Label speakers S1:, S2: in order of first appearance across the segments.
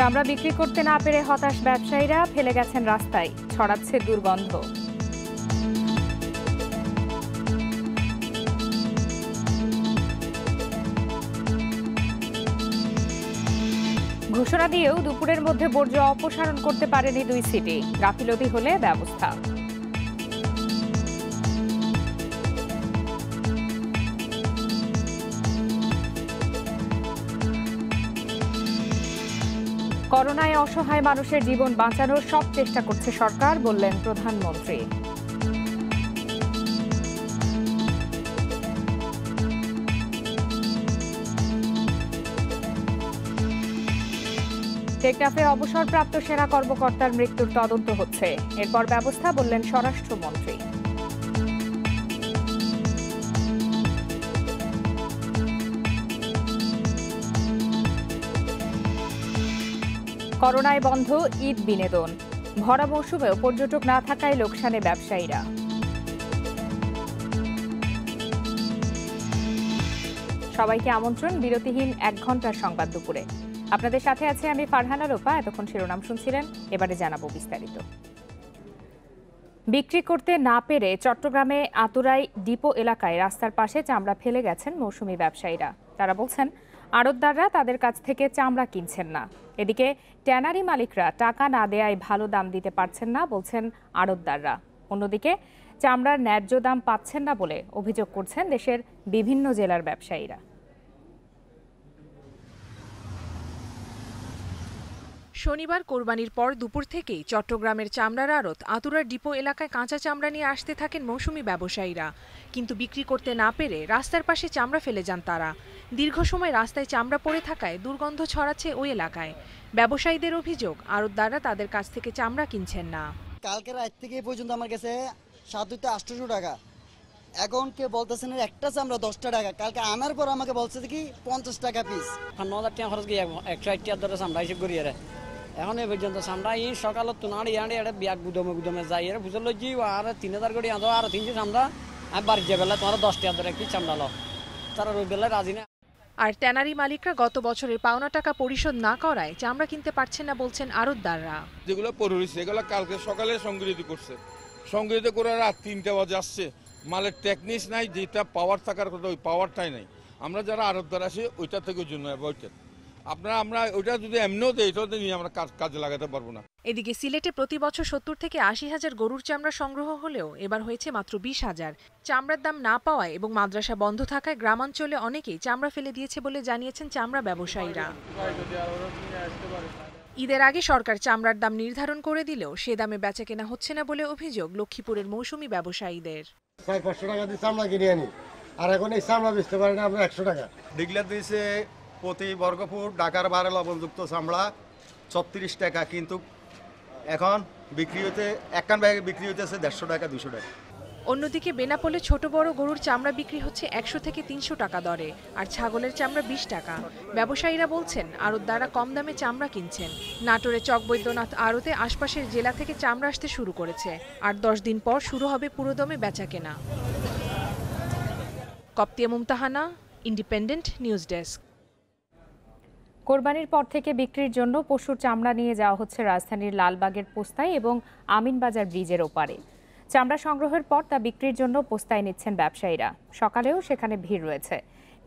S1: চামড়া বিক্রি করতে না পেরে হতাশ ব্যবসায়ীরা ফেলে গেছেন রাস্তায়, ছড়াচ্ছে দুর্গন্ধ। ঘোষণা দিয়েও দুপুরের মধ্যে বর্জ্য অপসারণ করতে পারেনি দুই সিটি, গাফিলতি হলে ব্যবস্থা। করোনায় অসহায় মানুষের জীবন বাঁচানোর সব চেষ্টা করছে সরকার, বললেন প্রধানমন্ত্রী। টেকনাফে অবসরপ্রাপ্ত সেনা কর্মকর্তার মৃত্যুর তদন্ত হচ্ছে, এরপর ব্যবস্থা, বললেন স্বরাষ্ট্রমন্ত্রী। করোনায় বন্ধ ঈদ বিনোদন, ভরা মৌসুমেও পর্যটক না থাকায় লোকসানে ব্যবসায়ীরা। সবাইকে আমন্ত্রণ বিরতিহীন 1 ঘন্টার সংবাদ দুপুরে। আপনাদের সাথে আছে আমি ফারহানা রূপা। এতক্ষণ শিরোনাম শুনছিলেন, এবারে জানাবো বিস্তারিত। বিক্রি করতে না পেরে চট্টগ্রামে আতুরাই ডিপো এলাকায় রাস্তার পাশে চামড়া ফেলে গেছেন মৌসুমী ব্যবসায়ীরা। তারা বলছেন আড়তদাররা তাদের কাছ থেকে চামড়া কিনছেন না। এদিকে ট্যানারি মালিকরা টাকা না দেয়ায় ভালো দাম দিতে পারছেন না, বলছেন আড়তদাররা। অন্যদিকে চামড়ার ন্যায্য দাম পাচ্ছেন না বলে অভিযোগ করছেন দেশের বিভিন্ন জেলার ব্যবসায়ীরা।
S2: শনিবার কোরবানির পর দুপুর থেকেই চট্টগ্রামের চামড়ার আড়ত আতুরার ডিপো এলাকায় কাঁচা চামড়া নিয়ে আসতে থাকেন মৌসুমী ব্যবসায়ীরা, কিন্তু বিক্রি করতে না পেরে রাস্তার পাশে চামড়া ফেলে যান তারা। দীর্ঘ সময় রাস্তায় চামড়া পড়ে থাকায় দুর্গন্ধ ছড়াচ্ছে ওই এলাকায়। ব্যবসায়ীদের অভিযোগ আড়তদাররা তাদের কাছ থেকে চামড়া কিনছেন না।
S3: কালকে রাত থেকে পর্যন্ত আমার কাছে 700-800 টাকা, এখন কে বলতেছেন একটা চামড়া 10 টাকা। কালকে আনার পর আমাকে বলছে কি 50 টাকা পিস।
S4: 9000 টাকা খরচ গিয়ে 180 টাকা ধরে চামড়া হিসেবে করি এখন এই পর্যন্ত চামড়া এই সকালত তো নাড়ি আড়ি এটা বিয়াক গুদমে যাই এর বুঝল জি আর 3000 কোটি আনো আর 300 চামড়া আমি বাড়ি যে বেলা তোমার 10 টাকা ধরে কি চামড়া লো, তারা ওই বেলায় রাজি না।
S2: আর ট্যানারি মালিকরা গত বছরের পাওনা টাকা পরিশোধ না করায় চামড়া কিনতে পারছেন না, বলছেন আড়তদাররা।
S5: যেগুলো পড়ে রয়েছে এগুলো কালকে সকালে সংগৃহীত করছে, সংগৃহীত করে রাত 3টা বাজে আসছে। মালের টেকনিক নাই, যেটা পাওয়ার থাকার কথা ওই পাওয়ারটাই নাই। আমরা যারা আড়তদার আছি ওইটা থেকে জন্য আমরা ওইটা যদি এমনিও দেয় এটাতে নিয়ে আমরা কাজে লাগাতে পারবো না।
S2: এদিকে সিলেটে প্রতি বছর 70 থেকে 80,000 গরুর চামড়া সংগ্রহ হলেও এবার হয়েছে মাত্র 20,000। চামড়ার দাম না পাওয়ায় এবং মাদ্রাসা বন্ধ থাকায় গ্রামাঞ্চলে অনেকেই চামড়া ফেলে দিয়েছে বলে জানিয়েছেন চামড়া ব্যবসায়ীরা। ঈদের আগে সরকার চামড়ার দাম নির্ধারণ করে দিলেও সে দামে বেচাকেনা হচ্ছে না বলে অভিযোগ লক্ষ্মীপুরের মৌসুমী ব্যবসায়ীদের।
S6: 500 টাকা দিয়ে চামড়া কিনে আনি, আর এখন এই চামড়া বেচতে পারি না আমরা 100 টাকা।
S7: ডিগলার দিয়েছে প্রতি বর্গফুট ঢাকার বারে লবণযুক্ত চামড়া 36 টাকা, কিন্তু এখন বিক্রি হতে একখান ব্যাগে বিক্রি হইতেছে 150 টাকা 200 টাকা।
S2: অন্যদিকে বেনাপোলে ছোট বড় গরুর চামড়া বিক্রি হচ্ছে 100 থেকে 300 টাকা দরে, আর ছাগলের চামড়া 20 টাকা। ব্যবসায়ীরা বলছেন আড়তদাররা কম দামে চামড়া কিনছেন। নাটোরে চকবৈদ্যনাথ আড়তে আশপাশের জেলা থেকে চামড়া আসতে শুরু করেছে, আর 10 দিন পর শুরু হবে পুরোদমে বেচাকেনা। কপ্তিয়া মুমতাহানা, ইন্ডিপেন্ডেন্ট নিউজ ডেস্ক।
S1: কোরবানির পর থেকে বিক্রির জন্য পশুর চামড়া নিয়ে যাওয়া হচ্ছে রাজধানীর লালবাগের পোস্তায় এবং আমিনবাজার ব্রিজের ওপারে। চামড়া সংগ্রহের পর তা বিক্রির জন্য পোস্তায় নিচ্ছেন ব্যবসায়ীরা। সকালেও সেখানে ভিড় রয়েছে।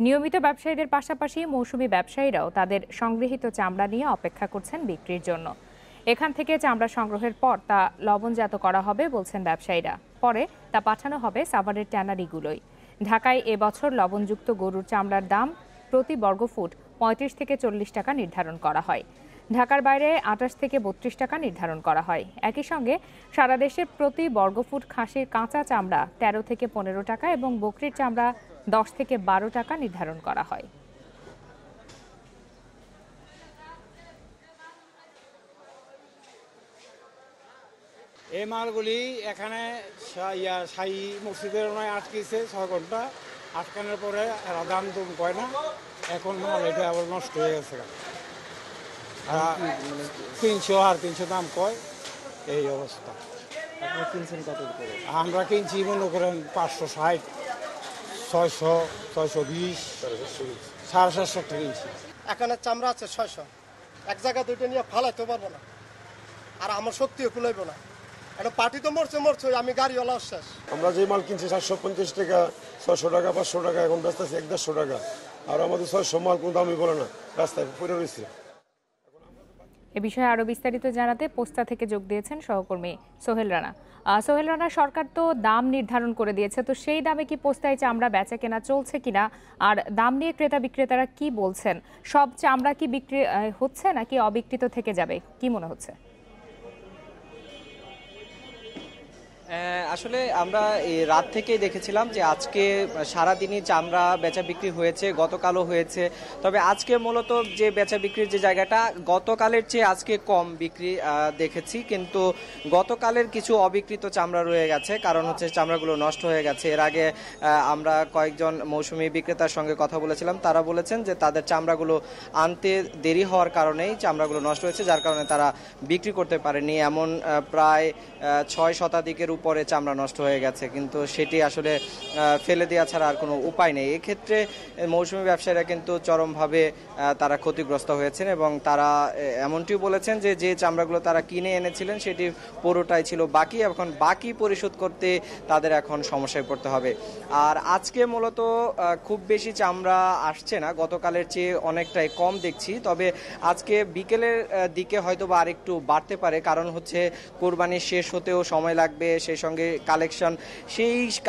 S1: নিয়মিত ব্যবসায়ীদের পাশাপাশি মৌসুমী ব্যবসায়ীরাও তাদের সংগৃহীত চামড়া নিয়ে অপেক্ষা করছেন বিক্রির জন্য। এখান থেকে চামড়া সংগ্রহের পর তা লবণজাত করা হবে বলছেন ব্যবসায়ীরা, পরে তা পাঠানো হবে সাভারের ট্যানারিগুলোয়। ঢাকায় এবছর লবণযুক্ত গরুর চামড়ার দাম প্রতি বর্গফুট 35 থেকে 40 টাকা নির্ধারণ করা হয়। ঢাকার বাইরে 28 থেকে 32 টাকা নির্ধারণ করা হয়। একই সঙ্গে সারা দেশে প্রতি বর্গফুট খাসির কাঁচা চামড়া 13 থেকে 15 টাকা এবং বকরির চামড়া 10 থেকে 12 টাকা নির্ধারণ করা হয়।
S8: এই মালগুলি এখানে সাই মসজিদের নয় আটকেছে 6 ঘন্টা, আটকানোর পরে এরা দাম দুম কয় না, এখন মাল এটা আবার নষ্ট হয়ে গেছে। 300 আর 300 দাম কয়, এই অবস্থা। আমরা কিনছি মনে করেন 560, 600, 620, 750 টাকা কিনছি।
S6: এখানে চামড়া আছে 600, এক জায়গা দুইটা নিয়ে ফালাইতে পারবো না, আর আমার শক্তিও কুলাইব না। এটা পার্টি তো মরছে, আমি গাড়িওয়ালা শেষ।
S9: আমরা যে মাল কিনছি 750 টাকা, 600 টাকা, 500 টাকা, এখন বেচতেছি 150 টাকা। আর আমাদের 600 মাল কোনো দামই বলে না, রাস্তায় পড়ে রয়েছে।
S1: এ বিষয়ে আরো বিস্তারিত জানাতে পোস্তা থেকে যোগ দিয়েছেন সহকর্মী সোহেল রানা। সোহেল রানা, সরকার তো দাম নির্ধারণ করে দিয়েছে, তো সেই দামে কি পোস্তায় চামড়া বেচা কেনা চলছে কিনা, আর দাম নিয়ে ক্রেতা বিক্রেতারা কি বলছেন? সব চামড়া কি বিক্রি হচ্ছে নাকি অবিকৃত থেকে যাবে, কি মনে হচ্ছে?
S10: আসলে আমরা এই রাত থেকেই দেখেছিলাম যে আজকে সারাদিনই চামড়া বেচা বিক্রি হয়েছে, গতকালও হয়েছে। তবে আজকে মূলত যে বেচা বিক্রির যে জায়গাটা, গতকালের চেয়ে আজকে কম বিক্রি দেখেছি, কিন্তু গতকালের কিছু অবিকৃত চামড়া রয়ে গেছে, কারণ হচ্ছে চামড়াগুলো নষ্ট হয়ে গেছে। এর আগে আমরা কয়েকজন মৌসুমি বিক্রেতার সঙ্গে কথা বলেছিলাম, তারা বলেছেন যে তাদের চামড়াগুলো আনতে দেরি হওয়ার কারণেই চামড়াগুলো নষ্ট হয়েছে, যার কারণে তারা বিক্রি করতে পারেনি। এমন প্রায় 6 শতাধিকের উপরে চামড়া নষ্ট হয়ে গেছে, কিন্তু সেটি আসলে ফেলে দেওয়া ছাড়া আর কোনো উপায় নেই। এক্ষেত্রে মৌসুমি ব্যবসায়ীরা কিন্তু চরমভাবে তারা ক্ষতিগ্রস্ত হয়েছেন, এবং তারা এমনটিও বলেছেন যে যে চামড়াগুলো তারা কিনে এনেছিলেন সেটি পুরোটাই ছিল বাকি, এখন বাকি পরিশোধ করতে তাদের এখন সমস্যায় পড়তে হবে। আর আজকে মূলত খুব বেশি চামড়া আসছে না, গতকালের চেয়ে অনেকটাই কম দেখছি। তবে আজকে বিকেলের দিকে হয়তো বা আরেকটু বাড়তে পারে, কারণ হচ্ছে কোরবানি শেষ হতেও সময় লাগবে, সেই সঙ্গে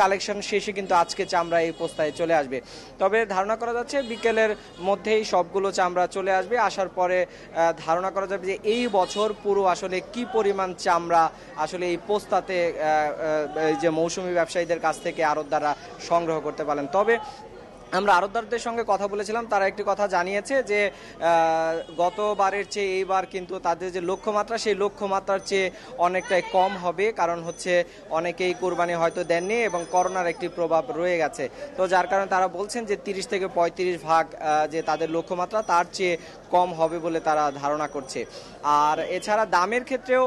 S10: কালেকশন শেষে কিন্তু আজকে চামড়া এই পোস্তায় চলে আসবে। তবে ধারণা করা যাচ্ছে বিকেলের মধ্যেই সবগুলো চামড়া চলে আসবে। আসার পরে ধারণা করা যাবে যে এই বছর পুরো আসলে কি পরিমাণ চামড়া আসলে এই পোস্তাতে যে মৌসুমি ব্যবসায়ীদের কাছ থেকে আড়তদাররা সংগ্রহ করতে পারেন। তবে আমরা আড়তদারদের সঙ্গে কথা বলেছিলাম, তারা একটি কথা জানিয়েছে যে গতবারের চেয়ে এইবার কিন্তু তাদের যে লক্ষ্যমাত্রা, সেই লক্ষ্যমাত্রার চেয়ে অনেকটাই কম হবে, কারণ হচ্ছে অনেকেই কোরবানি হয়তো দেননি এবং করোনার একটি প্রভাব রয়ে গেছে। তো যার কারণে তারা বলছেন যে 30 থেকে 35 ভাগ যে তাদের লক্ষ্যমাত্রা, তার চেয়ে কম হবে বলে তারা ধারণা করছে। আর এছাড়া দামের ক্ষেত্রেও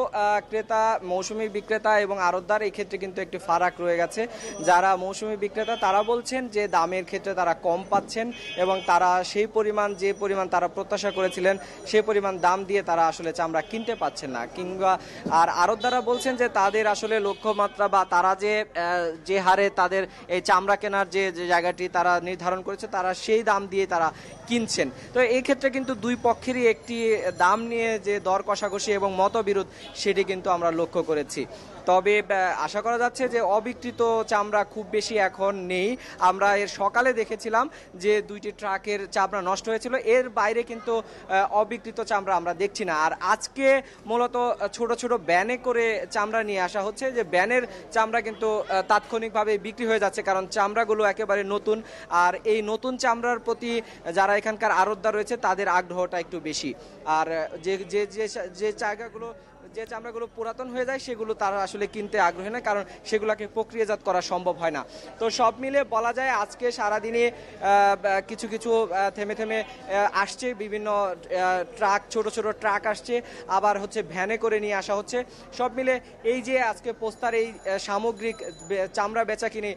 S10: ক্রেতা, মৌসুমি বিক্রেতা এবং আড়তদার এই ক্ষেত্রে কিন্তু একটি ফারাক রয়ে গেছে। যারা মৌসুমি বিক্রেতা তারা বলছেন যে দামের ক্ষেত্রে তারা কম পাচ্ছেন, এবং তারা সেই পরিমাণ, যে পরিমাণ তারা প্রত্যাশা করেছিলেন সেই পরিমাণ দাম দিয়ে তারা আসলে চামড়া কিনতে পাচ্ছেন না। কিংবা আর আড়তদাররা বলছেন যে তাদের আসলে লক্ষ্যমাত্রা বা তারা যে হারে তাদের এই চামড়া কেনার যে জায়গাটি তারা নির্ধারণ করেছে, তারা সেই দাম দিয়ে তারা কিনছেন। তো এই ক্ষেত্রে কিন্তু দুই পক্ষেরই একটি দাম নিয়ে যে দর কষাকষি এবং মতবিরোধ, সেটি কিন্তু আমরা লক্ষ্য করেছি। তবে আশা করা যাচ্ছে যে অবিকৃত চামড়া খুব বেশি এখন নেই। আমরা এর সকালে দেখেছিলাম যে 2টি ট্রাকের চামড়া নষ্ট হয়েছিল, এর বাইরে কিন্তু অবিকৃত চামড়া আমরা দেখছি না। আর আজকে মূলত ছোট ছোট ব্যানে করে চামড়া নিয়ে আসা হচ্ছে, যে ব্যানের চামড়া কিন্তু তাৎক্ষণিকভাবে বিক্রি হয়ে যাচ্ছে, কারণ চামড়াগুলো একেবারে নতুন। আর এই নতুন চামড়ার প্রতি যারা এখানকার আড়তদার রয়েছে তাদের আগ্রহটা একটু বেশি। আর যে জায়গাগুলো, যে চামড়াগুলো পুরাতন হয়ে যায় সেগুলো তারা আসলে কিনতে আগ্রহী না, কারণ সেগুলোকে প্রক্রিয়াজাত করা সম্ভব হয় না। তো সব মিলে বলা যায় আজকে সারাদিনে কিছু কিছু থেমে থেমে আসছে, বিভিন্ন ট্রাক, ছোট ছোট ট্রাক আসছে, আবার হচ্ছে ভ্যানে করে নিয়ে আসা হচ্ছে। সব মিলে এই যে আজকে পোস্তার এই সামগ্রিক চামড়া বেচা কিনে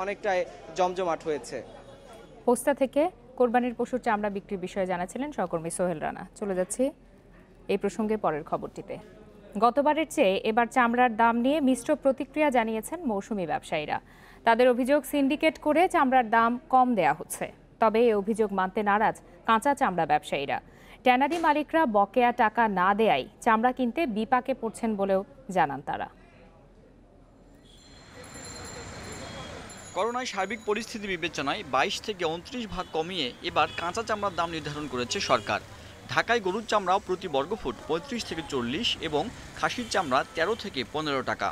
S10: অনেকটাই জমজমাট হয়েছে।
S1: পোস্তা থেকে কোরবানির পশুর চামড়া বিক্রির বিষয়ে জানাছিলেন সহকর্মী সোহেল রানা। চলে যাচ্ছি এই প্রসঙ্গে পরের খবরটিতে। গতবারের চেয়ে এবার চামড়ার দাম নিয়ে মিশ্র প্রতিক্রিয়া জানিয়েছেন মৌসুমি ব্যবসায়ীরা। তাদের অভিযোগ, সিন্ডিকেট করে চামড়ার দাম কম দেয়া হচ্ছে। তবে এই অভিযোগ মানতে নারাজ কাঁচা চামড়া ব্যবসায়ীরা। ট্যানারি মালিকরা বকেয়া টাকা না দেয়ায় চামড়া কিনতে বিপাকে পড়ছেন বলেও জানান তারা।
S11: করোনায় সার্বিক পরিস্থিতি বিবেচনায় 22 থেকে 29 ভাগ কমিয়ে এবার কাঁচা চামড়ার দাম নির্ধারণ করেছে সরকার। ঢাকায় গরুর চামড়া প্রতি বর্গফুট 35 থেকে 40 এবং খাসির চামড়া 13 থেকে 15 টাকা।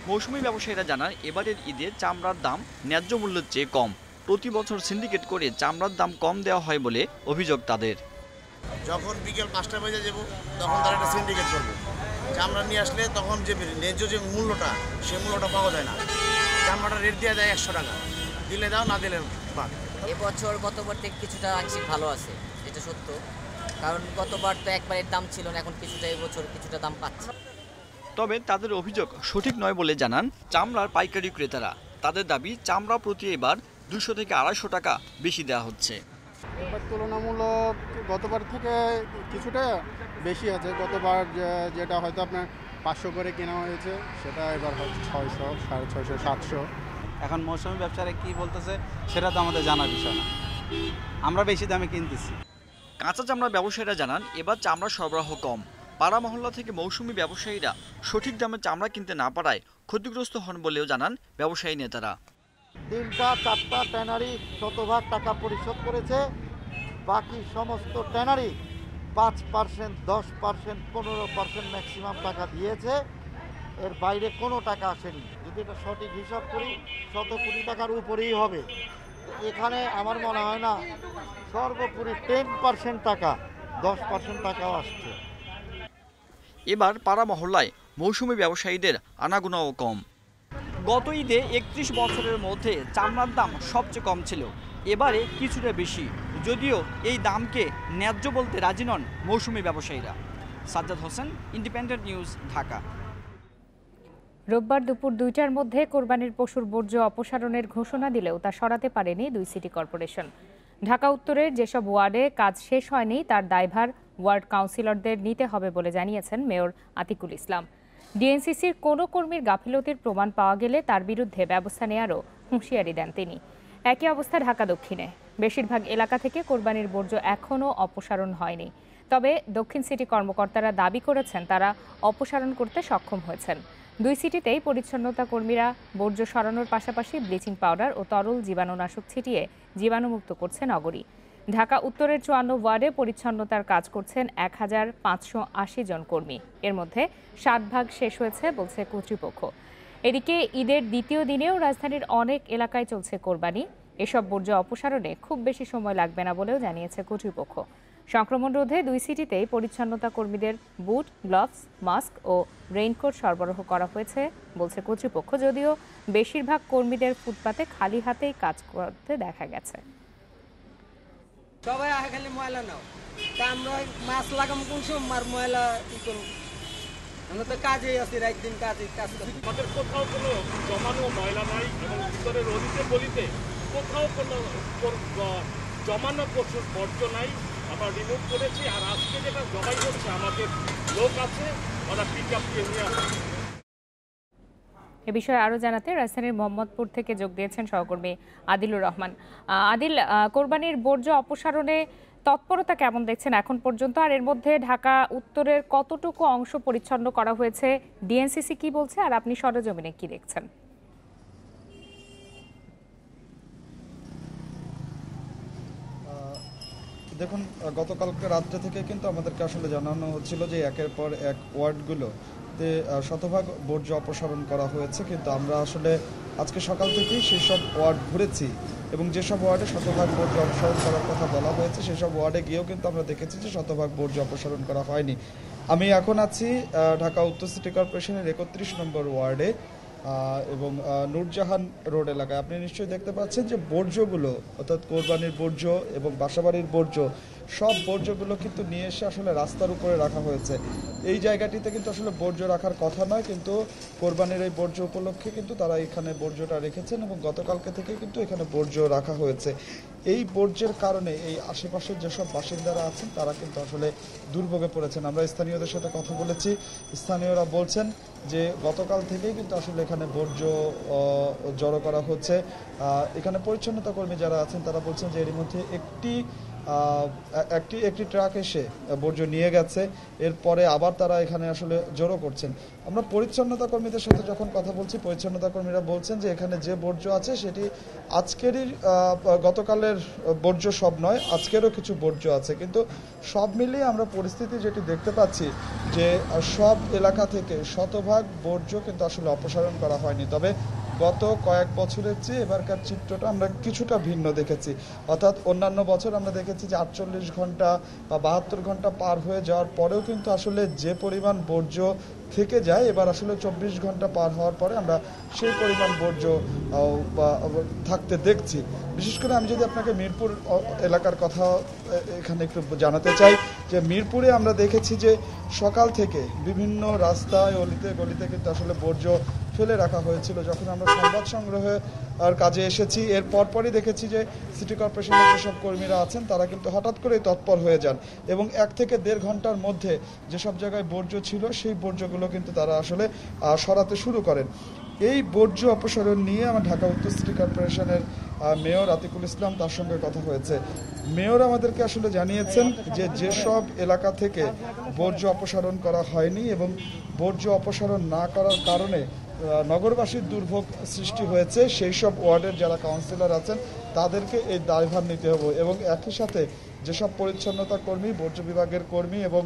S11: মৌসুমি ব্যবসায়ীরা জানান, এবারের ঈদে চামড়ার দাম ন্যায্য মূল্যের চেয়ে কম। প্রতি বছর সিন্ডিকেট করে চামড়ার দাম কম দেওয়া হয় বলে অভিযোগ তাদের।
S12: যখন বিকেল 5টা বাজে যাব তখন তারা একটা সিন্ডিকেট করবে, চামড়া নিয়ে আসলে তখন যে ন্যায্য যে মূল্যটা, সেই মূল্যটা পাওয়া যায় না। চামড়াটা রেট দেওয়া যায় 100 টাকা, দিলে দাও, না দিলে বাদ।
S13: এবছর গতবার থেকে কিছুটা আংশিক ভালো আছে, এটা সত্য, কারণ গতবার তো একবারের দাম ছিল না, এখন কিছুটা এবছর কিছুটা দাম পাচ্ছে।
S11: তবে তাদের অভিযোগ সঠিক নয় বলে জানান চামড়ার পাইকারি ক্রেতারা। তাদের দাবি চামড়া প্রতি এবার 200 থেকে 250 টাকা বেশি দেওয়া হচ্ছে।
S14: এবার তুলনামূলক গতবার থেকে কিছুটা বেশি আছে। গতবার যেটা হয়তো আপনার 500 করে কেনা হয়েছে সেটা এবার হয়তো 600, 650, 700।
S15: এখন মৌসুমি ব্যবসায়ীরা কি বলতেছে সেটা তো আমাদের জানার বিষয় না, আমরা বেশি দামে কিনতেছি।
S11: কাঁচা চামড়া ব্যবসায়ীরা জানান এবার চামড়া সরবরাহ কম। পাড়া মহল্লা থেকে মৌসুমি ব্যবসায়ীরা সঠিক দামে চামড়া কিনতে না পারায় ক্ষতিগ্রস্ত হন বলেও জানান ব্যবসায়ী নেতারা।
S16: 3টা 4টা ট্যানারি শতভাগ টাকা পরিশোধ করেছে, বাকি সমস্ত ট্যানারি 5%, 10%, 15% ম্যাক্সিমাম টাকা দিয়েছে, এর বাইরে কোনো টাকা আসেনি। যদি এটা সঠিক হিসাব করি 100 কোটি টাকার উপরেই হবে। এখানে আমার মনে হয় না সর্বোপরি 10% টাকা, 10% টাকাও আসছে।
S11: এবার পাড়া মহল্লায় মৌসুমি ব্যবসায়ীদের আনাগোনাও কম। গত ঈদে 31 বছরের মধ্যে চামড়ার দাম সবচেয়ে কম ছিল, এবারে কিছুটা বেশি, যদিও এই দামকে ন্যায্য বলতে রাজি নন মৌসুমি ব্যবসায়ীরা। Sajjad Hossain, independent news, Dhaka.
S1: রোববার দুপুর 2টার মধ্যে কোরবানির পশুর বর্জ্য অপসারণের ঘোষণা দিলেও তা সরাতে পারেনি 2 সিটি কর্পোরেশন। ঢাকা উত্তরের যেসব ওয়ার্ডে কাজ শেষ হয়নি তার দায়ভার ওয়ার্ড কাউন্সিলরদের নিতে হবে বলে জানিয়েছেন মেয়র আতিকুল ইসলাম। ডিএনসিসির কোনো কর্মীর গাফিলতির প্রমাণ পাওয়া গেলে তার বিরুদ্ধে ব্যবস্থা নেওয়ারও হুঁশিয়ারি দেন তিনি। একই অবস্থা ঢাকা দক্ষিণে। বেশিরভাগ এলাকা থেকে কোরবানির বর্জ্য এখনও অপসারণ হয়নি, তবে দক্ষিণ সিটি কর্মকর্তারা দাবি করেছেন তারা অপসারণ করতে সক্ষম হয়েছেন। 2 সিটিতেই পরিচ্ছন্নতা কর্মীরা বর্জ্য সরানোর পাশাপাশি ব্লিচিং পাউডার ও তরল জীবাণুনাশক ছিটিয়ে জীবাণুমুক্ত করছে নগরী। ঢাকা উত্তরের 54 ওয়ার্ডে পরিচ্ছন্নতার কাজ করছেন 1580 জন কর্মী, এর মধ্যে 60 ভাগ শেষ হয়েছে বলছে কর্তৃপক্ষ। এদিকে ঈদের দ্বিতীয় দিনেও রাজধানীর অনেক এলাকায় চলছে কোরবানি। এসব বর্জ্য অপসারণে খুব বেশি সময় লাগবে না বলেও জানিয়েছে কর্তৃপক্ষ। সংক্রমণ রোধে 2 সিটিতেই পরিচ্ছন্নতা কর্মীদের বুট, গ্লাভস, মাস্ক ও রেইনকোট সরবরাহ করা হয়েছে বলছে কর্তৃপক্ষ, যদিও বেশিরভাগ কর্মীদের ফুটপাতে খালি হাতেই কাজ করতে দেখা গেছে।
S17: সবাই খালি ময়লা নাও, তা আমরা মাছ লাগাম কোন সময় ময়লা কি করব? আমরা তো কাজেই আছি, রাত দিন কাজ করি।
S18: আমাদের কোথাও কোনো জমানো ময়লা নাই এবং ভিতরের অলিতে গলিতে কোথাও কোনো জমানো পশুর বর্জ্য নাই, আমরা রিমুভ করেছি। আর আজকে যেটা জমাই হচ্ছে আমাদের লোক আছে, ওরা পিক আপ দিয়ে নিয়ে আসছে।
S1: এ বিষয়ে আরও জানাতে রাজধানীর মোহাম্মদপুর থেকে যোগ দিয়েছেন সহকর্মী আদিলুর রহমান। আদিল, কোরবানির বর্জ্য অপসারণে তৎপরতা কেমন দেখছেন এখন পর্যন্ত, আর এর মধ্যে ঢাকা উত্তরের কতটুকু অংশ পরিচ্ছন্ন করা হয়েছে, ডিএনসিসি কি বলছে, আর আপনি সরেজমিনে কি দেখছেন?
S19: দেখুন, গতকালকে রাত্রে থেকে কিন্তু আমাদেরকে আসলে জানানো হচ্ছিল যে একের পর এক ওয়ার্ডগুলোতে শতভাগ বর্জ্য অপসারণ করা হয়েছে, কিন্তু আমরা আসলে আজকে সকাল থেকেই সেসব ওয়ার্ড ঘুরেছি এবং যেসব ওয়ার্ডে শতভাগ বর্জ্য অপসারণ করার কথা বলা হয়েছে সেসব ওয়ার্ডে গিয়েও কিন্তু আমরা দেখেছি যে শতভাগ বর্জ্য অপসারণ করা হয়নি। আমি এখন আছি ঢাকা উত্তর সিটি কর্পোরেশনের 31 নম্বর ওয়ার্ডে এবং নূরজাহান রোড এলাকায়। আপনি নিশ্চয়ই দেখতে পাচ্ছেন যে বর্জ্যগুলো, অর্থাৎ কোরবানির বর্জ্য এবং বাসাবাড়ির বর্জ্য, সব বর্জ্যগুলো কিন্তু নিয়ে এসে আসলে রাস্তার উপরে রাখা হয়েছে। এই জায়গাটিতে কিন্তু আসলে বর্জ্য রাখার কথা নয়, কিন্তু কোরবানির এই বর্জ্য উপলক্ষে কিন্তু তারা এখানে বর্জ্যটা রেখেছেন এবং গতকালকে থেকে কিন্তু এখানে বর্জ্য রাখা হয়েছে। এই বর্জ্যের কারণে এই আশেপাশের যেসব বাসিন্দারা আছেন তারা কিন্তু আসলে দুর্ভোগে পড়েছেন। আমরা স্থানীয়দের সাথে কথা বলেছি, স্থানীয়রা বলছেন যে গতকাল থেকেই কিন্তু আসলে এখানে বর্জ্য জড়ো করা হচ্ছে। এখানে পরিচ্ছন্নতা কর্মী যারা আছেন তারা বলছেন যে এর মধ্যে একটি ট্রাক এসে বর্জ্য নিয়ে গেছে, এরপরে আবার তারা এখানে আসলে জড়ো করছেন। আমরা পরিচ্ছন্নতা কর্মীদের সাথে যখন কথা বলছি, পরিচ্ছন্নতা কর্মীরা বলছেন যে এখানে যে বর্জ্য আছে সেটি আজকেরই, গতকালের বর্জ্য সব নয়, আজকেরও কিছু বর্জ্য আছে, কিন্তু সব মিলিয়ে আমরা পরিস্থিতি যেটি দেখতে পাচ্ছি যে সব এলাকা থেকে শতভাগ বর্জ্য কিন্তু আসলে অপসারণ করা হয়নি। তবে গত কয়েক বছরের চেয়ে এবারকার চিত্রটা আমরা কিছুটা ভিন্ন দেখেছি। অর্থাৎ অন্যান্য বছর আমরা দেখেছি যে 48 ঘন্টা বা 72 ঘন্টা পার হয়ে যাওয়ার পরেও কিন্তু আসলে যে পরিমাণ বর্জ্য থেকে যায়, এবার আসলে 24 ঘন্টা পার হওয়ার পরে আমরা সেই পরিমাণ বর্জ্য থাকতে দেখছি। বিশেষ করে আমি যদি আপনাকে মিরপুর এলাকার কথা এখানে একটু জানাতে চাই, যে মিরপুরে আমরা দেখেছি যে সকাল থেকে বিভিন্ন রাস্তায় অলিতে গলিতে কিন্তু আসলে বর্জ্য ফেলে রাখা হয়েছিল। যখন আমরা সংবাদ সংগ্রহের কাজে এসেছি এর পরপরই দেখেছি যে সিটি কর্পোরেশনের যেসব কর্মীরা আছেন তারা কিন্তু হঠাৎ করেই তৎপর হয়ে যান এবং 1 থেকে 1.5 ঘন্টার মধ্যে যেসব জায়গায় বর্জ্য ছিল সেই বর্জ্যগুলো কিন্তু তারা আসলে সরাতে শুরু করেন। এই বর্জ্য অপসারণ নিয়ে আমার ঢাকা উত্তর সিটি কর্পোরেশনের মেয়র আতিকুল ইসলাম তার সঙ্গে কথা হয়েছে। মেয়র আমাদেরকে আসলে জানিয়েছেন যে যেসব এলাকা থেকে বর্জ্য অপসারণ করা হয়নি এবং বর্জ্য অপসারণ না করার কারণে নগরবাসীর দুর্ভোগ সৃষ্টি হয়েছে সেই সব ওয়ার্ডের যারা কাউন্সিলর আছেন তাদেরকে এই দায়ভার নিতে হবে এবং একই সাথে যেসব পরিচ্ছন্নতা কর্মী, বর্জ্য বিভাগের কর্মী এবং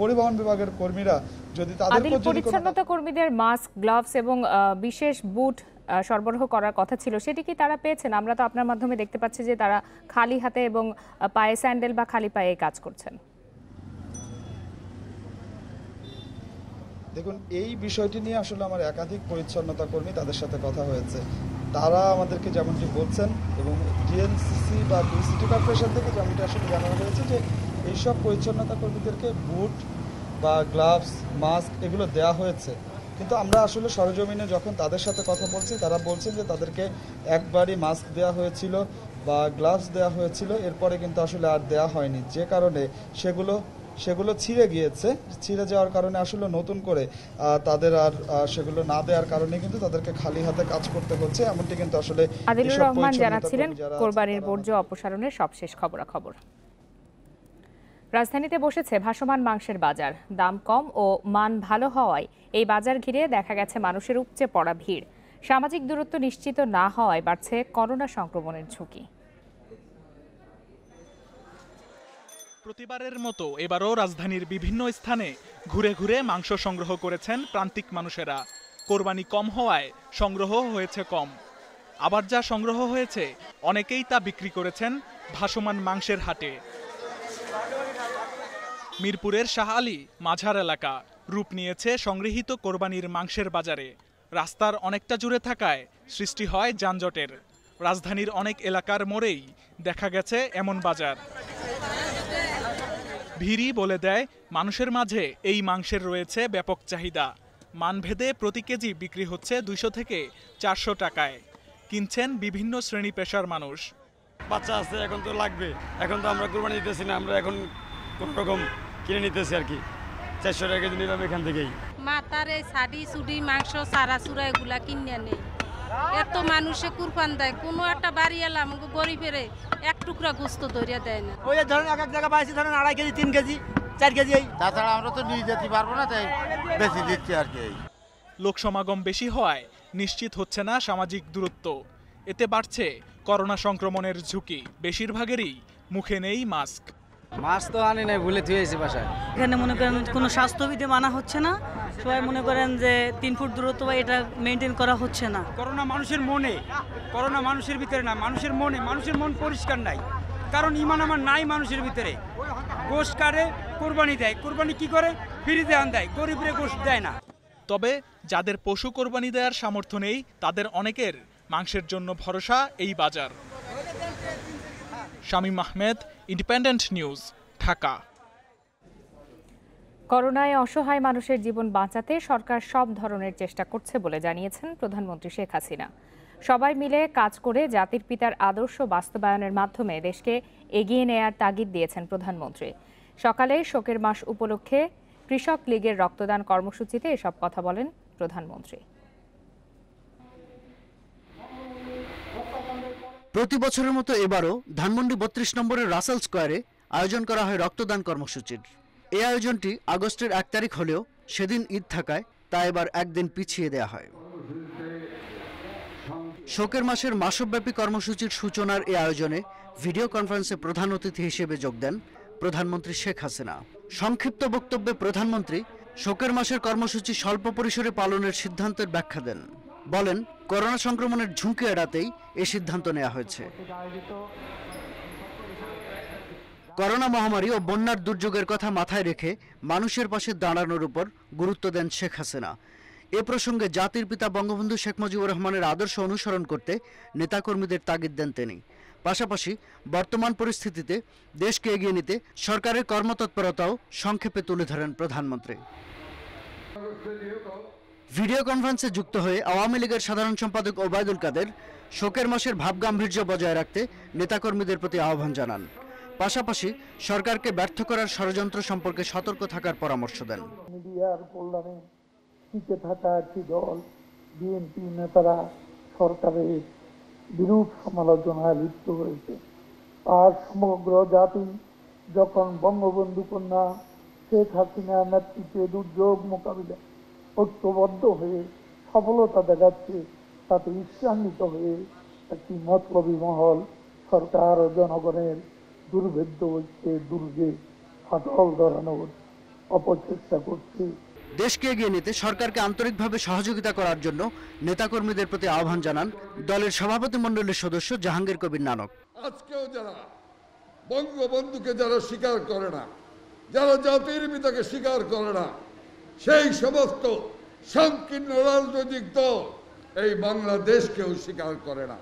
S19: পরিবহন বিভাগের কর্মীরা যদি তাদের
S1: পরিচ্ছন্নতা কর্মীদের মাস্ক, গ্লাভস এবং বিশেষ বুট সরবরাহ করার কথা ছিল, সেটি কি তারা পেয়েছেন? আমরা তো আপনার মাধ্যমে দেখতে পাচ্ছি যে তারা খালি হাতে এবং পায়ে স্যান্ডেল বা খালি পায়ে কাজ করছেন।
S19: দেখুন, এই বিষয়টি নিয়ে আসলে আমার একাধিক পরিচ্ছন্নতা কর্মী তাদের সাথে কথা হয়েছে। তারা আমাদেরকে যেমনটি বলছেন এবং ডিএনসিসি বা সিটি কর্পোরেশন থেকে যেমনটি আসলে জানানো হয়েছে যে এইসব পরিচ্ছন্নতা কর্মীদেরকে বুট বা গ্লাভস, মাস্ক এগুলো দেওয়া হয়েছে, কিন্তু আমরা আসলে সরজমিনে যখন তাদের সাথে কথা বলছি তারা বলছেন যে তাদেরকে একবারই মাস্ক দেওয়া হয়েছিল বা গ্লাভস দেওয়া হয়েছিল, এরপরে কিন্তু আসলে আর দেওয়া হয়নি, যে কারণে সেগুলো ছিঁড়ে গিয়েছে। ছিঁড়ে যাওয়ার কারণে আসলে নতুন করে তাদের আর সেগুলো না দেওয়ার কারণে কিন্তু তাদেরকে খালি হাতে কাজ করতে হচ্ছে, এমনটি কিন্তু আসলে
S1: আদিলুর রহমান জানাচ্ছিলেন কোরবানির বর্জ্য অপসারণের সবশেষ খবরাখবর। রাজধানীতে বসেছে ভাসমান মাংসের বাজার। দাম কম ও মান ভালো হওয়ায় এই বাজার ঘিরে দেখা গেছে মানুষের উপচে পড়া ভিড়। সামাজিক দূরত্ব নিশ্চিত না হওয়ায় বাড়ছে করোনা সংক্রমণের ঝুঁকি।
S20: প্রতিবারের মতো এবারও রাজধানীর বিভিন্ন স্থানে ঘুরে ঘুরে মাংস সংগ্রহ করেছেন প্রান্তিক মানুষেরা। কোরবানি কম হওয়ায় সংগ্রহ হয়েছে কম, আবার যা সংগ্রহ হয়েছে অনেকেই তা বিক্রি করেছেন ভাসমান মাংসের হাটে। মিরপুরের শাহ আলী মাঝার এলাকা রূপ নিয়েছে সংগৃহীত কোরবানির মাংসের বাজারে। রাস্তার অনেকটা জুড়ে থাকায় সৃষ্টি হয় যানজটের। রাজধানীর অনেক এলাকার মোড়েই দেখা গেছে এমন বাজার। ভিড়ই বলে দেয় মানুষের মাঝে এই মাংসের রয়েছে ব্যাপক চাহিদা। মানভেদে প্রতি কেজি বিক্রি হচ্ছে 200 থেকে 400 টাকায়। কিনছেন বিভিন্ন শ্রেণী পেশার মানুষ।
S21: বাচ্চা আছে, এখন তো লাগবে, এখন তো আমরা কোরবানি দিতেছি না, আমরা এখন কোন রকম কিনে নিতেছি আর কি। 400 টাকা কেজি নিলাম এখান থেকেই।
S22: মাতার এই শাড়ি চুড়ি মাংস সারা চূড়া এগুলা কিনে নেই। এত মানুষে কুরবান দেয়, কোনো একটা বাড়ি এলাম গরিবের এক টুকরা গোস্ত ধরিয়া দেয় না।
S23: ওই ধরেন এক জায়গা পাইছি ধরেন 2.5 কেজি 3 কেজি 4 কেজি।
S24: তাছাড়া আমরা তো নিয়ে যেতে পারবো না, তাই বেশি দিচ্ছি আর কি।
S20: লোক সমাগম বেশি হওয়ায় নিশ্চিত হচ্ছে না সামাজিক দূরত্ব। এতে বাড়ছে করোনা সংক্রমণের ঝুঁকি। বেশিরভাগেরই মুখে নেই মাস্ক।
S23: মাছ তো আনি নাই, ভুলে থুয়েছি বাসায়। এখানে মনে করেন কোনো স্বাস্থ্যবিধি মানা হচ্ছে না, সবাই মনে করেন যে 3 ফুট দূরত্ব বা এটা মেনটেন করা হচ্ছে না।
S25: করোনা মানুষের মনে, করোনা মানুষের ভিতরে না, মানুষের মনে। মানুষের মন পরিষ্কার নাই, কারণ ইমান আমার নাই মানুষের ভিতরে। গোশ কাটে, কোরবানি দেয়, কোরবানি কি করে ফ্রি দেওয়ান দেয়, গরিবরে গোশ দেয় না।
S20: তবে যাদের পশু কোরবানি দেওয়ার সামর্থ্য নেই তাদের অনেকের মাংসের জন্য ভরসা এই বাজার। Shamim Ahmed, independent news, Dhaka.
S1: করোনায় অসহায় মানুষের জীবন বাঁচাতে সরকার সব ধরনের চেষ্টা করছে বলে জানিয়েছেন প্রধানমন্ত্রী শেখ হাসিনা। সবাই মিলে কাজ করে জাতির পিতার আদর্শ বাস্তবায়নের মাধ্যমে দেশকে এগিয়ে নেয়ার তাগিদ দিয়েছেন প্রধানমন্ত্রী। সকালে শোকের মাস উপলক্ষে কৃষক লীগের রক্তদান কর্মসূচিতে এসব কথা বলেন প্রধানমন্ত্রী।
S26: প্রতি বছরের মতো এবারও ধানমন্ডি 32 নম্বরের রাসেল স্কয়ারে আয়োজন করা হয় রক্তদান কর্মসূচির। এই আয়োজনটি আগস্টের 1 তারিখ হলেও সেদিন ঈদ থাকায় তা এবার একদিন পিছিয়ে দেওয়া হয়। শোকের মাসের মাসব্যাপী কর্মসূচির সূচনার এই আয়োজনে ভিডিও কনফারেন্সে প্রধান অতিথি হিসেবে যোগ দেন প্রধানমন্ত্রী শেখ হাসিনা। সংক্ষিপ্ত বক্তব্যে প্রধানমন্ত্রী শোকের মাসের কর্মসূচি স্বল্প পরিসরে পালনের সিদ্ধান্তের ব্যাখ্যা দেন। বলেন, করোনা সংক্রমণের ঝুঁকি এড়াতেই এই সিদ্ধান্ত নেওয়া হয়েছে। করোনা মহামারী ও বন্যার দুর্যোগের কথা মাথায় রেখে মানুষের পাশে দাঁড়ানোর উপর গুরুত্ব দেন শেখ হাসিনা। এ প্রসঙ্গে জাতির পিতা বঙ্গবন্ধু শেখ মুজিবুর রহমানের আদর্শ অনুসরণ করতে নেতাকর্মীদের তাগিদ দেন তিনি। পাশাপাশি বর্তমান পরিস্থিতিতে দেশকে এগিয়ে নিতে সরকারের কর্মতৎপরতাও সংক্ষেপে তুলে ধরেন প্রধানমন্ত্রী। ভিডিও কনফারেন্সে যুক্ত হয়ে আওয়ামী লীগের সাধারণ সম্পাদক ওবায়দুল কাদের শোকের মাসের ভাবগাম্ভীর্য বজায় রাখতে নেতাকর্মীদের প্রতি আহ্বান জানান। পাশাপাশি সরকারকে ব্যর্থ করার ষড়যন্ত্র সম্পর্কে সতর্ক থাকার পরামর্শ দেন।
S2: মিডিয়ার কল্যাণে টিকে থাকা একটি দল বিএনপি নেতারা সরকারের বিরূপ সমালোচনায় লিপ্ত হয়েছে। আর সমগ্র জাতি যখন বঙ্গবন্ধু কন্যা শেখ হাসিনার নেতৃত্বে দুর্যোগ মোকাবিলায় ঐক্যবদ্ধ হয়ে সফলতা দেখাচ্ছে, তাতে ঈর্ষান্বিত হয়ে একটি মতলবী মহল সরকার ও জনগণের দুর্ভেদ্য ঐক্যের দুর্গে ফাটল ধরানোর অপচেষ্টা করছে।
S26: দেশকে এগিয়ে নিতে সরকারকে আন্তরিকভাবে সহযোগিতা করার জন্য নেতাকর্মীদের প্রতি আহ্বান জানান দলের সভাপতিমণ্ডলীর সদস্য জাহাঙ্গীর কবির নানক।
S3: আজকেও যারা বঙ্গবন্ধুকে যারা স্বীকার করে না, যারা জাতির পিতাকে স্বীকার করে না, সেই সমস্ত সংকীর্ণ রাজনৈতিক দল এই বাংলাদেশকেও স্বীকার করে না।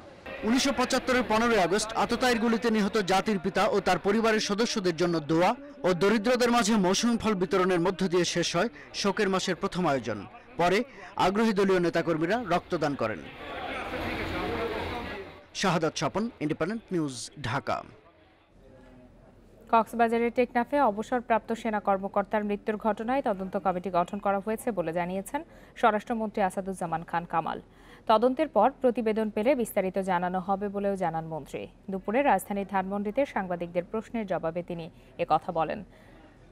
S26: 1975-এর 15 আগস্ট আততায়ীর গুলিতে নিহত জাতির পিতা ও তার পরিবারের সদস্যদের জন্য দোয়া ও দরিদ্রদের মাঝে মৌসুমী ফল বিতরণের মধ্য দিয়ে শেষ হয় শোকের মাসের প্রথম আয়োজন। পরে আগ্রহী দলীয় নেতাকর্মীরা রক্তদান করেন। শাহাদাত স্বপন, ইন্ডিপেন্ডেন্ট নিউজ, ঢাকা।
S1: কক্সবাজারের টেকনাফে অবসরপ্রাপ্ত সেনা কর্মকর্তার মৃত্যুর ঘটনায় তদন্ত কমিটি গঠন করা হয়েছে বলে জানিয়েছেন স্বরাষ্ট্রমন্ত্রী আসাদুজ্জামান খান কামাল। তদন্তের পর প্রতিবেদন পেলে বিস্তারিত জানানো হবে বলেও জানান মন্ত্রী। দুপুরে রাজধানীর ধানমন্ডিতে সাংবাদিকদের প্রশ্নের জবাবে তিনি একথা বলেন।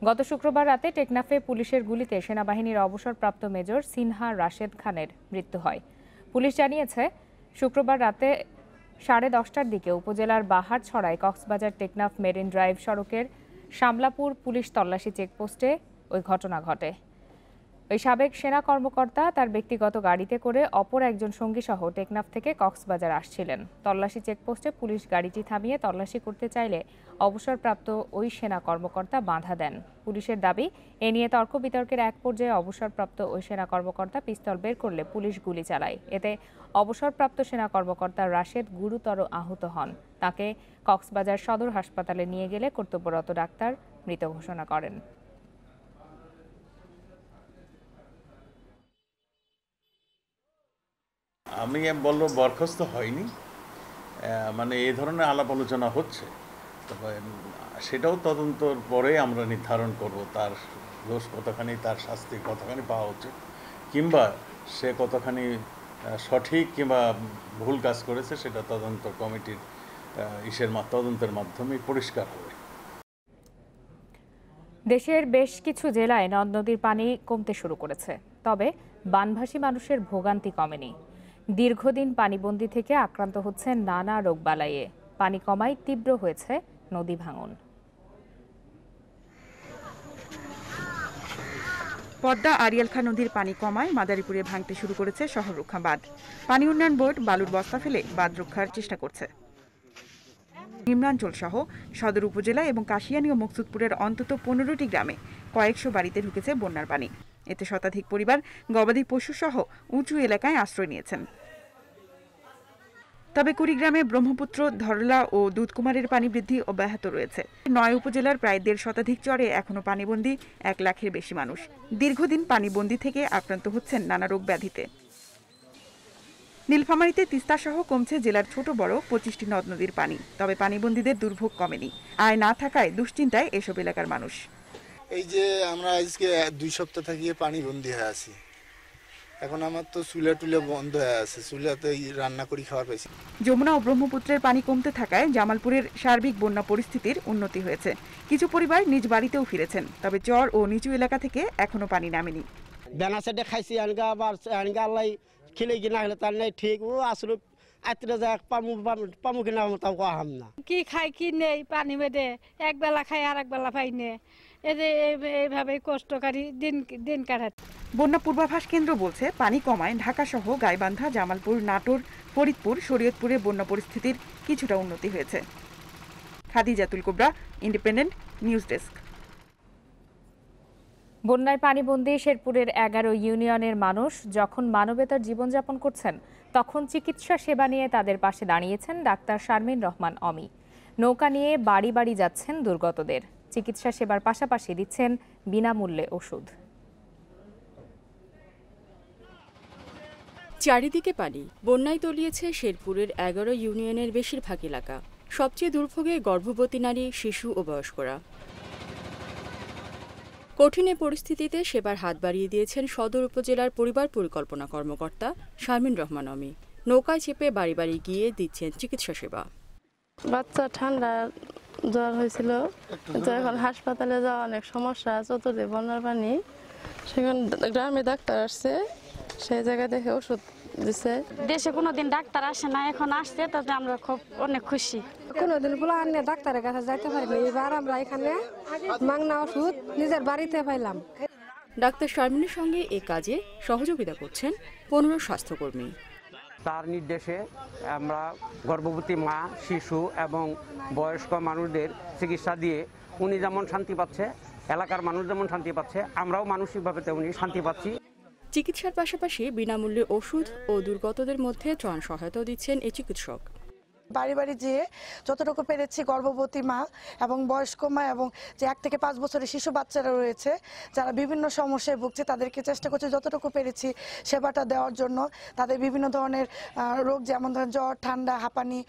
S1: গত শুক্রবার রাতে টেকনাফে পুলিশের গুলিতে সেনাবাহিনীর অবসরপ্রাপ্ত মেজর সিনহা রাশেদ খানের মৃত্যু হয়। পুলিশ জানিয়েছে, শুক্রবার রাতে 10:30টার দিকে উপজেলার বাহারছড়ায় কক্সবাজার টেকনাফ মেরিন ড্রাইভ সড়কের শামলাপুর পুলিশ তল্লাশি চেকপোস্টে ওই ঘটনা ঘটে। ওই সাবেক সেনা কর্মকর্তা তার ব্যক্তিগত গাড়িতে করে অপর একজন সঙ্গী সহ টেকনাফ থেকে কক্সবাজার আসছিলেন। তল্লাশি চেকপোস্টে পুলিশ গাড়িটি থামিয়ে তল্লাশি করতে চাইলে অবসরপ্রাপ্ত ওই সেনা কর্মকর্তা বাধা দেন। পুলিশের দাবি, এ নিয়ে তর্ক বিতর্কের এক পর্যায়ে অবসরপ্রাপ্ত ওই সেনা কর্মকর্তা পিস্তল বের করলে পুলিশ গুলি চালায়। এতে অবসরপ্রাপ্ত সেনা কর্মকর্তা রাশেদ গুরুতর আহত হন। তাকে কক্সবাজার সদর হাসপাতালে নিয়ে গেলে কর্তব্যরত ডাক্তার মৃত ঘোষণা করেন।
S4: আমি বলবো বরখাস্ত হয়নি, মানে এই ধরনের আলাপ আলোচনা হচ্ছে, তবে সেটাও তদন্তর পরে আমরা নির্ধারণ করব তার দোষ কতখানি, তার শাস্তি কতখানি পাওয়া উচিত, কিংবা সে কতখানি সঠিক কিংবা ভুল কাজ করেছে, সেটা তদন্ত কমিটির তদন্তের মাধ্যমে পরিষ্কার হবে।
S1: দেশের বেশ কিছু জেলায় নদ নদীর পানি কমতে শুরু করেছে, তবে বানভাসী মানুষের ভোগান্তি কমেনি। দীর্ঘদিন পানিবন্দী থেকে আক্রান্ত হচ্ছে নানা রোগবালাইয়ে। পানি কমায় তীব্র হয়েছে নদী ভাঙন।
S5: পদ্মা আড়িয়াল খাঁ নদীর পানি কমায় মাদারীপুরে ভাঙতে শুরু করেছে শহর রক্ষা বাঁধ। পানি উন্নয়ন বোর্ড বালুর বস্তা ফেলে বাঁধ রক্ষার চেষ্টা করছে। নিম্নাঞ্চল সহ সদর উপজেলা এবং কাশিয়ানী ও মকসুদপুরের অন্তত 15টি গ্রামে কয়েকশো বাড়িতে ঢুকেছে বন্যার পানি। এতে শতাধিক পরিবার গবাদি পশু সহ উঁচু এলাকায় আশ্রয় নিয়েছেন। তবে কুড়িগ্রামে ব্রহ্মপুত্র, ধরলা ও দুধকুমারের পানি বৃদ্ধি অব্যাহত রয়েছে। 9 উপজেলার প্রায় 1.5 শতাধিক চরে এখনো পানিবন্দী 1 লাখের বেশি মানুষ। দীর্ঘদিন পানিবন্দী থেকে আক্রান্ত হচ্ছেন নানা রোগ ব্যাধিতে। নীলফামারীতে তিস্তা সহ কমছে জেলার ছোট বড় 25টি নদ নদীর পানি, তবে পানিবন্দীদের দুর্ভোগ কমেনি। আয় না থাকায় দুশ্চিন্তায় এসব এলাকার মানুষ।
S24: এই যে আমরা আজকে 2 সপ্তাহ থেকে পানিবন্দী হয়ে আছি, এখন আমার তো চুলা টুলে বন্ধ হয়ে আছে, চুলাতে রান্না করে খাওয়ার পাইছি।
S5: যমুনা ও ব্রহ্মপুত্রের পানি কমতে থাকায় জামালপুরের সার্বিক বন্যা পরিস্থিতির উন্নতি হয়েছে। কিছু পরিবার নিজ বাড়িতেও ফিরেছেন, তবে চর ও নিচু এলাকা থেকে এখনো পানি নামেনি।
S7: বেনাসেটে খাইছি আনগা আবার আনগা আল্লাহ খেলে কিনা হলে তার নাই ঠিক ও আসলে আত্মীয় যায় পামু কিনা তাও কাহাম না।
S22: কি খাই কি নেই পানি বেঁধে এক বেলা খাই আর এক বেলা পাই নে, এইভাবে কষ্টকারী দিন কাটাচ্ছে।
S5: বন্যা পূর্বাভাস কেন্দ্র বলছে, পানি কমায় ঢাকা সহ গাইবান্ধা, জামালপুর, নাটোর, ফরিদপুর, শরীয়তপুরে বন্যা পরিস্থিতির কিছুটা উন্নতি হয়েছে। খাদিজাতুল কুবরা, ইন্ডিপেন্ডেন্ট নিউজ ডেস্ক।
S1: বন্যায় পানিবন্দী শেরপুরের 11 ইউনিয়নের মানুষ যখন মানবেতর জীবনযাপন করছেন, তখন চিকিৎসা সেবা নিয়ে তাদের পাশে দাঁড়িয়েছেন ডাক্তার শারমিন রহমান অমি। নৌকা নিয়ে বাড়ি বাড়ি যাচ্ছেন দুর্গতদের। চিকিৎসা সেবার পাশাপাশি দিচ্ছেন বিনামূল্যে ওষুধ।
S6: চারিদিকে পানি, বন্যায় তলিয়েছে শেরপুরের 11 ইউনিয়নের বেশিরভাগ এলাকা। সবচেয়ে দুর্ভোগে গর্ভবতী নারী, শিশু ও বয়স্করা। কঠিন পরিস্থিতিতে সেবার হাত বাড়িয়ে দিয়েছেন সদর উপজেলার পরিবার পরিকল্পনা কর্মকর্তা শারমিন রহমান অমি। নৌকায় চেপে বাড়ি বাড়ি গিয়ে দিচ্ছেন চিকিৎসা সেবা।
S8: বাচ্চা ঠান্ডা জ্বর হয়েছিল, তো এখন হাসপাতালে যাওয়া অনেক সমস্যা। চতুর্দিকে বন্যার পানি, সেখানে গ্রামে ডাক্তার আসছে, সেই জায়গায় দেখে ওষুধ দিছে।
S9: দেশে কোনোদিন ডাক্তার আসে না, এখন আসছে, তাতে আমরা খুব অনেক খুশি।
S10: কোনোদিন আনিয়ে ডাক্তারের কাছে যাইতে পারিনি, এবার আমরা এখানে মাগনা ওষুধ নিজের বাড়িতে পাইলাম।
S6: ডাক্তার শারমিনের সঙ্গে এ কাজে সহযোগিতা করছেন 15 স্বাস্থ্যকর্মী।
S12: তার নির্দেশে আমরা গর্ভবতী মা, শিশু এবং বয়স্ক মানুষদের চিকিৎসা দিয়ে উনি যেমন শান্তি পাচ্ছে, এলাকার মানুষ যেমন শান্তি পাচ্ছে, আমরাও মানসিকভাবে তেমনি শান্তি পাচ্ছি।
S6: চিকিৎসার পাশাপাশি বিনামূল্যে ওষুধ ও দুর্গতদের মধ্যে ত্রাণ সহায়তা দিচ্ছেন এই চিকিৎসক।
S13: বাড়ি বাড়ি যেয়ে যতটুকু পেরেছি গর্ভবতী মা এবং বয়স্ক মা এবং যে 1 থেকে 5 বছরের শিশু বাচ্চারা রয়েছে যারা বিভিন্ন সমস্যায় ভুগছে, তাদেরকে চেষ্টা করছি যতটুকু পেরেছি সেবাটা দেওয়ার জন্য। তাদের বিভিন্ন ধরনের রোগ, যেমন ধরেন জ্বর, ঠান্ডা, হাঁপানি,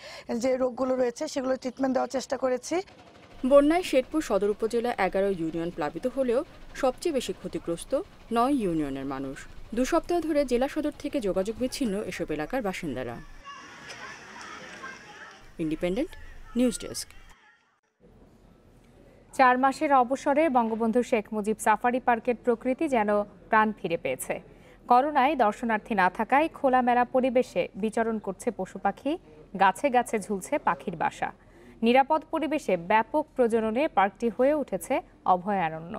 S13: যে রোগগুলো রয়েছে সেগুলো ট্রিটমেন্ট দেওয়ার চেষ্টা করেছি।
S6: বন্যায় শেরপুর সদর উপজেলা 11 ইউনিয়ন প্লাবিত হলেও সবচেয়ে বেশি ক্ষতিগ্রস্ত 9 ইউনিয়নের মানুষ। 2 সপ্তাহ ধরে জেলা সদর থেকে যোগাযোগ বিচ্ছিন্ন এসব এলাকার বাসিন্দারা। Independent news desk.
S1: 4 মাসের অবসরে বঙ্গবন্ধু শেখ মুজিব সাফারি পার্কের প্রকৃতি যেন প্রাণ ফিরে পেয়েছে। করোনায় দর্শনার্থী না থাকায় খোলামেলা পরিবেশে বিচরণ করছে পশু পাখি, গাছে গাছে ঝুলছে পাখির বাসা। নিরাপদ পরিবেশে ব্যাপক প্রজননে পার্কটি হয়ে উঠেছে অভয়ারণ্য।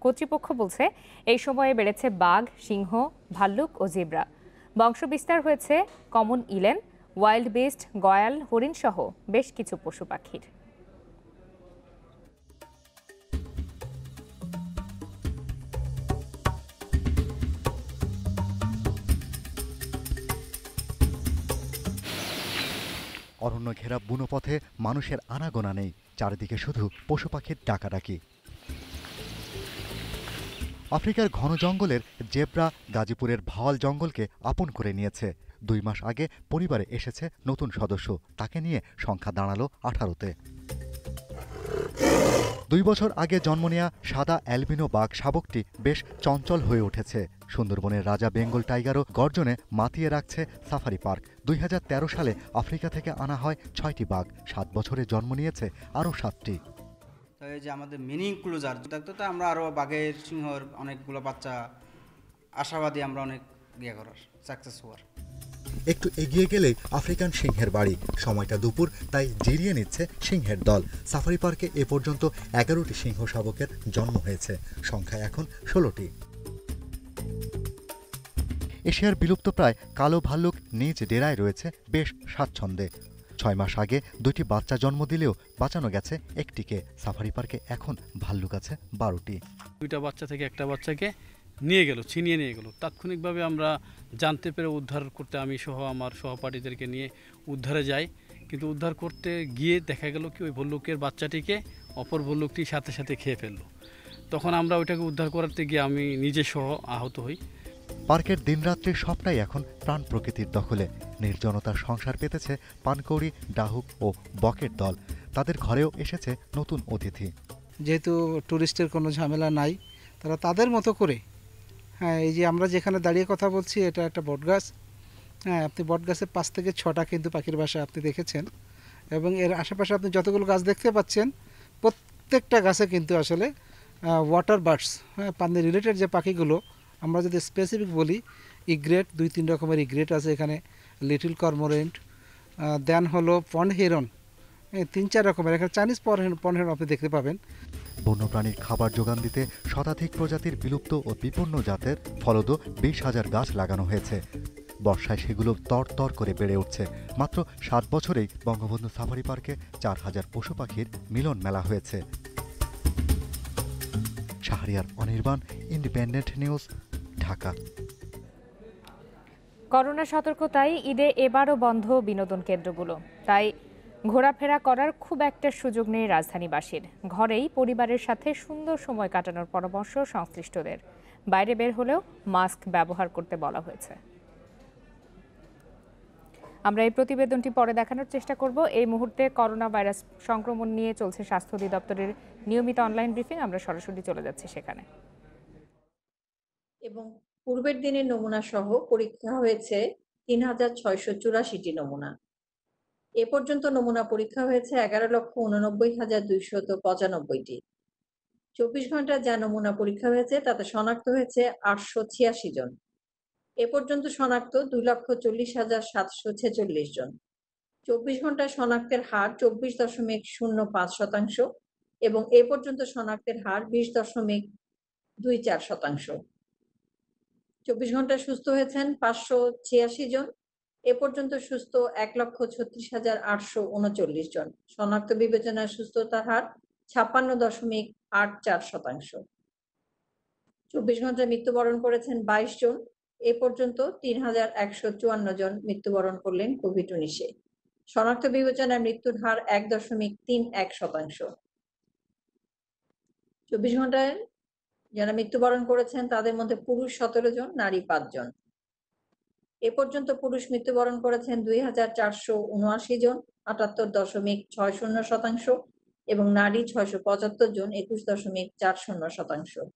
S1: কর্তৃপক্ষ বলছে এই সময়ে বেড়েছে বাঘ, সিংহ, ভাল্লুক ও জেব্রা। বংশবিস্তার হয়েছে common Elon, wild best, Goyal, হরিণ সহ বেশ কিছু পশু পাখির।
S27: অরণ্য ঘেরা বুনো পথে মানুষের আনাগোনা নেই, চারিদিকে শুধু পশু পাখির ডাকাডাকি। আফ্রিকার ঘন জঙ্গলের জেব্রা গাজীপুরের ভাওয়াল জঙ্গলকে আপন করে নিয়েছে। 2 মাস আগে পরিবারে এসেছে নতুন সদস্য, তাকে নিয়ে সংখ্যা দাঁড়ালো 18-তে। 2 বছর আগে জন্ম নেয়া সাদা অ্যালবিনো বাঘ শাবকটি বেশ চঞ্চল হয়ে উঠেছে। সুন্দরবনের রাজা বেঙ্গল টাইগারও গর্জনে মাতিয়ে রাখছে সাফারি পার্ক। 2013 সালে আফ্রিকা থেকে আনা হয় 6টি বাঘ, 7 বছরে জন্ম নিয়েছে আরও 7টি।
S15: এই যে আমাদের মিনি ক্লোজার থাকতো, তো আমরা আরও বাঘের, সিংহর অনেকগুলো বাচ্চা আশাবাদী, আমরা অনেক করার সাকসেস হওয়ার।
S27: একটু এগিয়ে গেলেই আফ্রিকান সিংহের বাড়ি। সময়টা দুপুর, তাই জিরিয়ে নিচ্ছে সিংহের দল। সাফারি পার্কে এ পর্যন্ত 11টি সিংহ শাবকের জন্ম হয়েছে, সংখ্যা এখন 16টি। এশিয়ার বিলুপ্তপ্রায় কালো ভাল্লুক নিজ ডেরায় রয়েছে বেশ স্বাচ্ছন্দ্যে। 6 মাস আগে 2টি বাচ্চা জন্ম দিলেও বাঁচানো গেছে একটিকে। সাফারি পার্কে এখন ভাল্লুক আছে 12টি।
S28: 2টা বাচ্চা থেকে একটা বাচ্চাকে ছিনিয়ে নিয়ে গেল। তাৎক্ষণিকভাবে আমরা জানতে পেরে উদ্ধার করতে আমি সহ আমার সহপাঠীদেরকে নিয়ে উদ্ধারে যাই, কিন্তু উদ্ধার করতে গিয়ে দেখা গেল কি ওই ভল্লুকের বাচ্চাটিকে অপর ভল্লুকটি সাথে সাথে খেয়ে ফেললো। তখন আমরা ওইটাকে উদ্ধার করাতে গিয়ে আমি নিজে সহ আহত হই।
S27: পার্কের দিনরাত্রি সবটাই এখন প্রাণ প্রকৃতির দখলে। নির্জনতার সংসার পেতেছে পানকৌড়ি, ডাহুক ও বকের দল। তাদের ঘরেও এসেছে নতুন অতিথি।
S29: যেহেতু টুরিস্টের কোনো ঝামেলা নাই, তারা তাদের মতো করে, হ্যাঁ, এই যে আমরা যেখানে দাঁড়িয়ে কথা বলছি এটা একটা বটগাছ। হ্যাঁ, আপনি বটগাছের 5 থেকে 6টা কিন্তু পাখির বাসা আপনি দেখেছেন, এবং এর আশেপাশে আপনি যতগুলো গাছ দেখতে পাচ্ছেন প্রত্যেকটা গাছে কিন্তু আসলে ওয়াটার বার্ডস, হ্যাঁ, পানি রিলেটেড যে পাখিগুলো, আমরা যদি স্পেসিফিক বলি, ইগ্রেট, 2-3 রকমের ইগ্রেট আছে এখানে, লিটল কর্মোরেন্ট, দেন হলো পন্ড হেরন, 3-4 রকমের। এখানে চাইনিজ পন্ড হেরন আপনি দেখতে পাবেন।
S27: বন্যপ্রাণীর খাবার যোগান দিতে শতাধিক প্রজাতির বিলুপ্ত ও বিপন্ন জাতের ফলদ 20,000 গাছ লাগানো হয়েছে। বর্ষায় সেগুলো তর করে বেড়ে উঠছে। মাত্র 7 বছরেই বঙ্গবন্ধু সাফারি পার্কে 4000 পশু পাখির মিলন মেলা হয়েছে। Shahriar Anirban, independent news, Dhaka.
S1: Corona সতর্কতায় ঈদে এবারও বন্ধ বিনোদন কেন্দ্রগুলো, তাই ঘোরাফেরা করার খুব একটা সুযোগ নেই রাজধানীবাসীর। ঘরেই পরিবারের সাথে সুন্দর সময় কাটানোর পরামর্শ সংশ্লিষ্টদের। বাইরে বের হলেও মাস্ক ব্যবহার করতে বলা হয়েছে। আমরা এই প্রতিবেদনটি পরে দেখানোর চেষ্টা করব। এই মুহূর্তে করোনা ভাইরাস সংক্রমণ নিয়ে চলছে স্বাস্থ্য অধিদপ্তরের নিয়মিত অনলাইন ব্রিফিং। আমরা সরাসরি চলে যাচ্ছি সেখানে।
S11: এবং পূর্বের দিনের নমুনা সহ পরীক্ষা হয়েছে ৩,৬৮৪টি নমুনা। এ পর্যন্ত নমুনা পরীক্ষা হয়েছে ১১,৮৯,২৯৫টি। ২৪ ঘন্টায় যা নমুনা পরীক্ষা হয়েছে তাতে শনাক্ত হয়েছে ৮৮৬ জন। এ পর্যন্ত শনাক্ত ২,৪০,৭৪৬ জন। ২৪ ঘন্টায় শনাক্তের হার ২৪.০৫% এবং এ পর্যন্ত শনাক্তের হার ২০.২৪%। ২৪ ঘন্টায় সুস্থ হয়েছেন ৫৮৬ জন। এ পর্যন্ত সুস্থ ১,৩৬,৮৩৯ জন। শনাক্ত বিবেচনায় সুস্থতার হার ৫৬.৮৪%। ২৪ ঘন্টায় মৃত্যুবরণ করেছেন ২২ জন। এ পর্যন্ত ৩,১৫৪ জন মৃত্যুবরণ করলেন কোভিড-১৯-এ। শনাক্ত বিবেচনায় মৃত্যুর হার ১.৩১%। ২৪ ঘন্টায় যারা মৃত্যুবরণ করেছেন তাদের মধ্যে পুরুষ ১৭ জন, নারী ৫ জন। এ পর্যন্ত পুরুষ মৃত্যুবরণ করেছেন ২,৪৭৯ জন, ৭৮.৬০% এবং নারী ৬৭৫ জন, ২১.৪০%।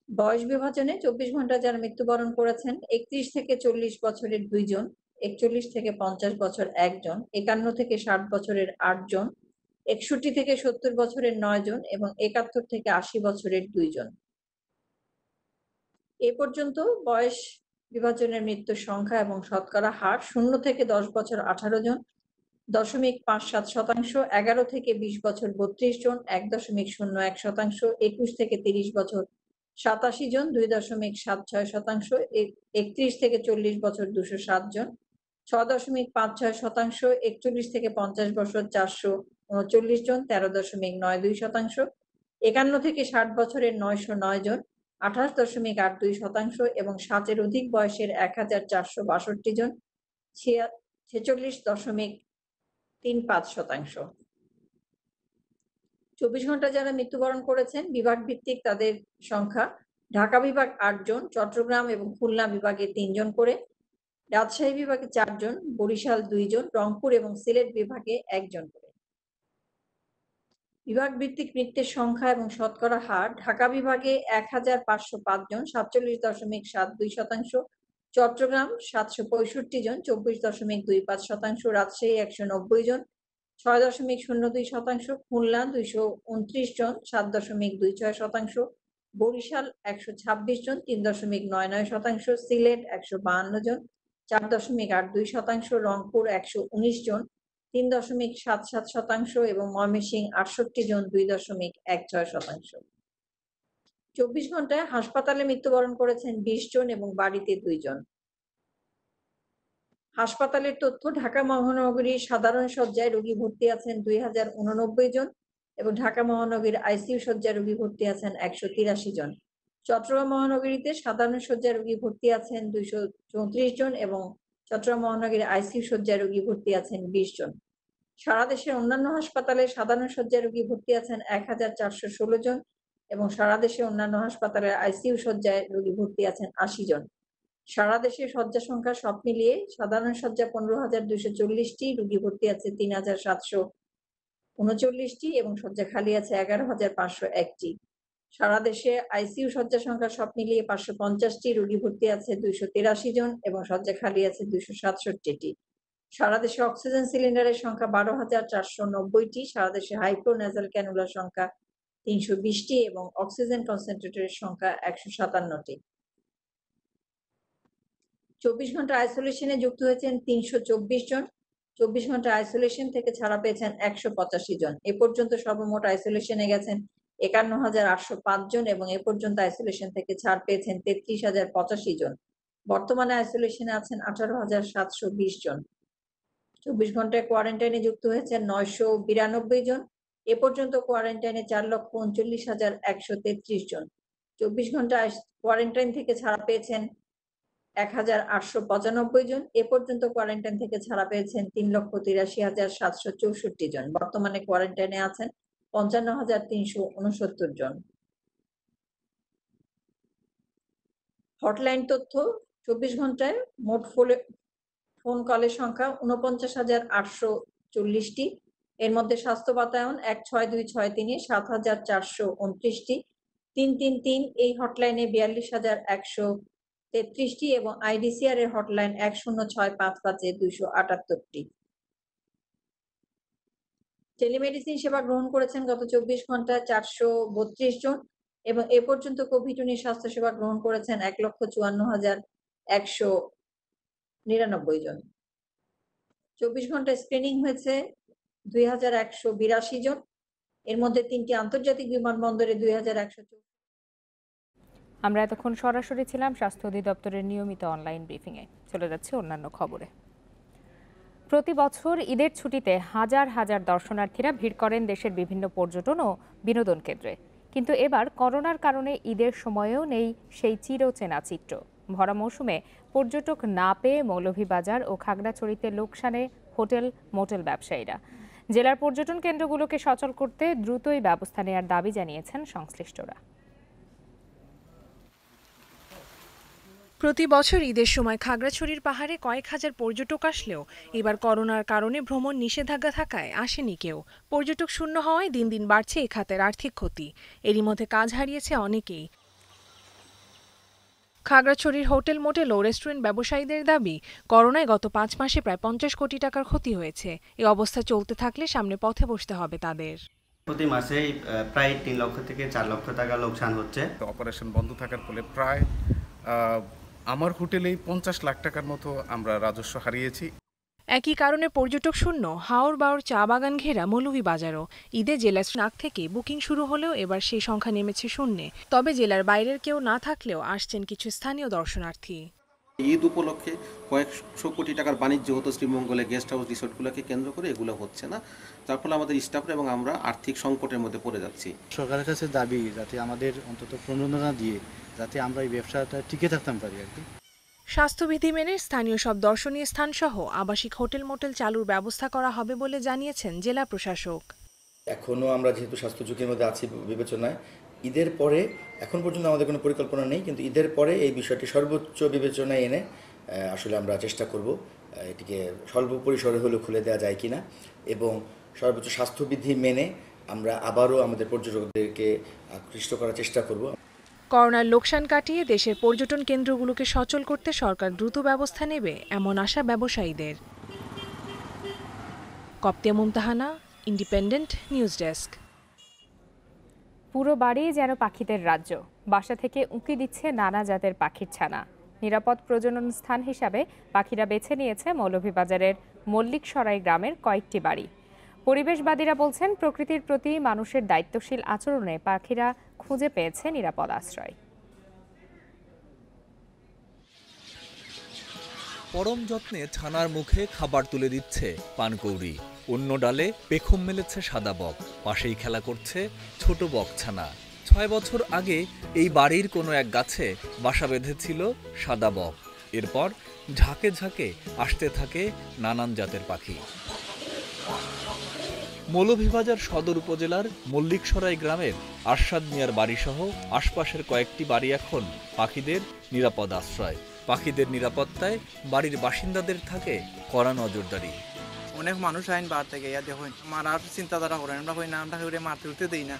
S11: বয়স বিভাজনে ২৪ ঘন্টা যারা মৃত্যুবরণ করেছেন ৩১ থেকে ৪০ বছরের ২ জন, ৪১ থেকে ৫০ বছর ১ জন, ৫১ থেকে ৬০ বছরের ৮ জন, ৬১ থেকে ৭০ বছরের ৯ জন এবং ৭১ থেকে ৮০ বছরের ২ জন। এ পর্যন্ত বয়স বিভাজনের মৃত্যুর সংখ্যা এবং শতকরা হার ০ থেকে ১০ বছর ১৮ জন, 0.57%, ১১ থেকে ২০ বছর ৩২ জন, ১.০১%, ২১ থেকে ৩০ বছর ৮৭ জন, ২.৭৬%, ৩১ থেকে ৪০ বছর ২০৭ জন, ৬.৫৬%, ৪১ থেকে ৫০ বছর ৪৩৯ জন, ১৩.৯২%, ৫১ থেকে ৬০ বছরের ৯০৯ জন, ২৮.৮২% এবং ৬০-এর অধিক বয়সের ১,৪৬২ জন, ৪৬.৩৫%। ২৪ ঘন্টা যারা মৃত্যুবরণ করেছেন বিভাগ ভিত্তিক তাদের সংখ্যা: ঢাকা বিভাগ ৮ জন, চট্টগ্রাম এবং খুলনা বিভাগে ৩ জন করে, রাজশাহী বিভাগে ৪ জন, বরিশাল ২ জন, রংপুর এবং সিলেট বিভাগে ১ জন করে। বিভাগ ভিত্তিক মৃত্যুর সংখ্যা এবং শতকরা হার: ঢাকা বিভাগে ১,৫০৫ জন, ৪৭.৭২%, চট্টগ্রাম ৭৬৫ জন, ২৪.২৫%, রাজশাহী ১৯০ জন, ৬.০২%, খুলনা ২২৯ জন, ৭.২৬%, বরিশাল ১২৬ জন, ৩.৯৯%, সিলেট ১৫২ জন, ৪.৮২%, রংপুর ১১৯ জন, ৩.৭৭% এবং ময়মনসিংহ ৬৮ জন, ২.১৬%। ২৪ ঘন্টায় হাসপাতালে মৃত্যুবরণ করেছেন ২০ জন এবং বাড়িতে ২ জন। হাসপাতালের তথ্য: ঢাকা মহানগরীর সাধারণ শয্যায় রোগী ভর্তি আছেন ২,০৮৯ জন এবং ঢাকা মহানগরীর আইসিইউ শয্যায় রোগী ভর্তি আছেন ১৮৩ জন। চট্টগ্রাম মহানগরীতে সাধারণ শয্যায় রোগী ভর্তি আছেন ২৩৪ জন এবং চট্টগ্রাম মহানগরীর আইসিইউ শয্যায় রোগী ভর্তি আছেন ২০ জন। সারা দেশের অন্যান্য হাসপাতালে সাধারণ শয্যায় রোগী ভর্তি আছেন ১,৪১৬ জন এবং সারা দেশের অন্যান্য হাসপাতালে আইসিইউ শয্যায় রোগী ভর্তি আছেন ৮০ জন। সারা দেশে শয্যা সংখ্যা সব মিলিয়ে: সাধারণ শয্যা ১৫,২৪০টি, রোগী ভর্তি আছে ৩,৭৩৯টি এবং শয্যা খালি আছে ১১,৫০১টি। সারা দেশে আইসিইউ শয্যা সংখ্যা সব মিলিয়ে ৫৫০টি, রোগী ভর্তি আছে ২৮৩ জন এবং শয্যা খালি আছে ২৬৭টি। সারা দেশে অক্সিজেন সিলিন্ডারের সংখ্যা ১২,৪৯০টি। সারা দেশে হাইফ্লো নেজাল ক্যানুলার সংখ্যা ৩২০টি এবং অক্সিজেন কনসেন্ট্রেটরের সংখ্যা ১৫৭টি। ২৪ ঘন্টা আইসোলেশনে যুক্ত হয়েছেন ৩২৪ জন। ২৪ ঘন্টা আইসোলেশন থেকে ছাড়া পেয়েছেন ১৮৫ জন। এ পর্যন্ত সর্বমোট আইসোলেশনে গেছেন ৫১,৮০৫ জন এবং এ পর্যন্ত আইসোলেশন থেকে ছাড় পেয়েছেন ৩৩,০৮৫ জন। বর্তমানে আইসোলেশনে আছেন ১৮,৭২০ জন। ২৪ ঘন্টায় কোয়ারেন্টাইনে যুক্ত হয়েছেন ৯৯২ জন। এ পর্যন্ত কোয়ারেন্টাইনে ৪,৩৯,১৩৩ জন। ২৪ ঘন্টা কোয়ারেন্টাইন থেকে ছাড়া পেয়েছেন ১,৮৯৫ জন। এ পর্যন্ত কোয়ারেন্টাইন থেকে ছাড়া পেয়েছেন ৩,৮৩,৭৬৪ জন। বর্তমানে কোয়ারেন্টাইনে আছেন ৫৫,৩৬৯ জন। হটলাইন তথ্য: ২৪ ঘন্টায় মোট ফোন কলের সংখ্যা ৪৯,৮৪০টি। এর মধ্যে স্বাস্থ্য বাতায়ন ১৬২৬৩ ৭,৪২৯টি, ৩৩৩ এই হটলাইনে ৪২,১৩৩টি এবং আইডিসিআর এর হটলাইন ১০৬৫৫ ২৭৮টি। টেলিমেডিসিন সেবা গ্রহণ করেছেন গত ২৪ ঘন্টায় ৪৩২ জন এবং এ পর্যন্ত কোভিড-19 স্বাস্থ্য সেবা গ্রহণ করেছেন ১,৫৪,১৯৯ জন। ২৪ ঘন্টায় স্ক্রিনিং হয়েছে ২,১৮২ জন। এর মধ্যে ৩টি আন্তর্জাতিক বিমানবন্দরে ২,১০৪।
S1: আমরা এতক্ষণ সরাসরি ছিলাম স্বাস্থ্য অধিদপ্তরের নিয়মিত অনলাইন ব্রিফিংয়ে। চলে যাচ্ছে অন্যান্য খবরে। প্রতি বছর ঈদের ছুটিতে হাজার হাজার দর্শনার্থীরা ভিড় করেন দেশের বিভিন্ন পর্যটন ও বিনোদন কেন্দ্রে। কিন্তু এবার করোনার কারণে ঈদের সময়েও নেই সেই চিরচেনা চিত্র। ভরা মৌসুমে পর্যটক না পেয়ে মৌলভীবাজার ও খাগড়াছড়িতে লোকসানে হোটেল মোটেল ব্যবসায়ীরা। জেলার পর্যটন কেন্দ্রগুলোকে সচল করতে দ্রুতই ব্যবস্থা নেওয়ার দাবি জানিয়েছেন সংশ্লিষ্টরা।
S14: প্রতি বছর ঈদের সময় খাগড়াছড়ির পাহাড়ে কয়েক হাজার পর্যটক আসলেও এবার করোনার কারণে ভ্রমণ নিষেধাজ্ঞা থাকায় আসেনি কেউ। পর্যটক শূন্য হওয়ায় দিন দিন বাড়ছে এই খাতের আর্থিক ক্ষতি। এরই মধ্যে কাজ হারিয়েছে অনেকেই। খাগড়াছড়ির হোটেল মোটেল ও রেস্টুরেন্ট ব্যবসায়ীদের দাবি, করোনায় গত ৫ মাসে প্রায় ৫০ কোটি টাকার ক্ষতি হয়েছে। এই অবস্থা চলতে থাকলে সামনে পথে বসতে হবে তাদের।
S16: প্রতি মাসে প্রায় ৩ লক্ষ থেকে ৪ লক্ষ টাকা লোকসান হচ্ছে।
S17: অপারেশন বন্ধ থাকার ফলে প্রায় আমার হোটেলেই ৫০ লাখ টাকার মতো আমরা রাজস্ব হারিয়েছি।
S14: একই কারণে পর্যটক শূন্য হাওর বাওর চা বাগান ঘেরা মৌলভীবাজারও। ঈদে জেলার নাক থেকে বুকিং শুরু হলেও এবার সেই সংখ্যা নেমেছে শূন্যে। তবে জেলার বাইরের কেউ না থাকলেও আসছেন কিছু স্থানীয় দর্শনার্থী।
S18: ঈদ উপলক্ষে কয়েকশো কোটি টাকার বাণিজ্য হতো শ্রীমঙ্গলে, গেস্ট হাউস রিসোর্টগুলোকে কেন্দ্র করে, এগুলো হচ্ছে না। তার ফলে আমাদের স্টাফরা এবং আমরা আর্থিক সংকটের মধ্যে পড়ে যাচ্ছি।
S19: সরকারের কাছে দাবি যাতে আমাদের অন্তত প্রণোদনা দিয়ে যাতে আমরা এই ব্যবসাটা টিকে থাকতে পারি আর কি।
S14: স্বাস্থ্যবিধি মেনে স্থানীয় সব দর্শনীয় স্থানসহ আবাসিক হোটেল মোটেল চালুর ব্যবস্থা করা হবে বলে জানিয়েছেন জেলা প্রশাসক।
S20: এখনও আমরা যেহেতু স্বাস্থ্য ঝুঁকির মধ্যে আছি বিবেচনায়, ঈদের পরে এখন পর্যন্ত আমাদের কোনো পরিকল্পনা নেই, কিন্তু ঈদের পরে এই বিষয়টি সর্বোচ্চ বিবেচনায় এনে আসলে আমরা চেষ্টা করব এটিকে স্বল্প পরিসরে হলেও খুলে দেওয়া যায় কিনা, এবং সর্বোচ্চ স্বাস্থ্যবিধি মেনে আমরা আবারও আমাদের পর্যটকদেরকে আকৃষ্ট করার চেষ্টা করব।
S14: করোনার লোকসান কাটিয়ে দেশের পর্যটন কেন্দ্রগুলোকে সচল করতে সরকার দ্রুত ব্যবস্থা নেবে এমন আশা ব্যবসায়ীদের। কপ্তিয়া মুমতাহানা, ইন্ডিপেন্ডেন্ট নিউজ ডেস্ক।
S1: পুরো বাড়ি যেন পাখিদের রাজ্য। বাসা থেকে উঁকি দিচ্ছে নানা জাতের পাখির ছানা। নিরাপদ প্রজনন স্থান হিসাবে পাখিরা বেছে নিয়েছে মৌলভীবাজারের মল্লিকসরাই গ্রামের কয়েকটি বাড়ি। পরিবেশবাদীরা বলছেন, প্রকৃতির প্রতি মানুষের দায়িত্বশীল আচরণে পাখিরা খুঁজে পেয়েছে নিরাপদ আশ্রয়।
S21: পরম যত্নে ছানার মুখে খাবার তুলে দিচ্ছে পানকৌড়ি। অন্য ডালে পেখম মেলেছে সাদা বক, পাশেই খেলা করছে ছোট বক ছানা। ৬ বছর আগে এই বাড়ির কোনো এক গাছে বাসা বেঁধেছিল সাদা বক। এরপর ঝাঁকে ঝাঁকে আসতে থাকে নানান জাতের পাখি। মৌলভীবাজার সদর উপজেলার মল্লিকসরাই গ্রামের আরশাদ মিয়ার বাড়িসহ আশপাশের কয়েকটি বাড়ি এখন পাখিদের নিরাপদ আশ্রয়। পাখিদের নিরাপত্তায় বাড়ির বাসিন্দাদের থাকে কড়া নজরদারি।
S23: অনেক মানুষ আইন বার থেকে দেখুন মারার চিন্তাধারা করেন, আমরা কই না আমরা মারতে উঠতে দিই না।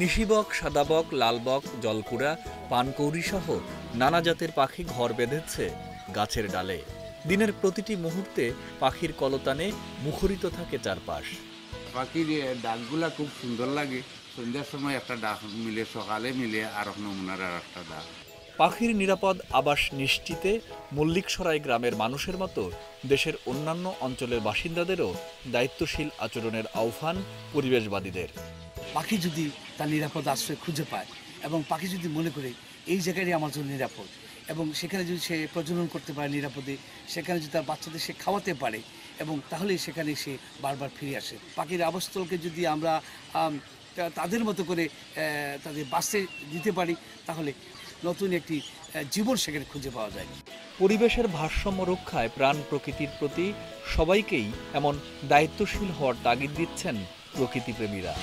S21: নিশিবক, সাদাবক, লালবক, জলকুড়া, পানকৌড়ি সহ নানা জাতের পাখি ঘর বেঁধেছে গাছের ডালে। দিনের প্রতিটি মুহূর্তে পাখির কলতানে মুখরিত থাকে চারপাশ।
S25: পাখির ডাকগুলা খুব সুন্দর লাগে। সন্ধ্যার সময় একটা ডাক মিলে, সকালে মিলে, আর নমুনার আর একটা ডাক।
S21: পাখির নিরাপদ আবাস নিশ্চিতে মল্লিকসরাই গ্রামের মানুষের মতো দেশের অন্যান্য অঞ্চলের বাসিন্দাদেরও দায়িত্বশীল আচরণের আহ্বান পরিবেশবাদীদের।
S30: পাখি যদি তার নিরাপদ আশ্রয় খুঁজে পায় এবং পাখি যদি মনে করে এই জায়গাটাই আমার জন্য নিরাপদ, এবং সেখানে যদি সে প্রজনন করতে পারে নিরাপদে, সেখানে যদি তার বাচ্চাদের সে খাওয়াতে পারে, এবং তাহলে সেখানে সে বারবার ফিরে আসে। পাখির আবাসস্থলকে যদি আমরা তাদের মতো করে তাদের বাঁচতে দিতে পারি, তাহলে নতুন একটি জীবন সেখানে খুঁজে পাওয়া যায়।
S21: পরিবেশের ভারসাম্য রক্ষায় প্রাণ প্রকৃতির প্রতি সবাইকেই এমন দায়িত্বশীল হওয়ার তাগিদ দিচ্ছেন প্রকৃতিপ্রেমীরা।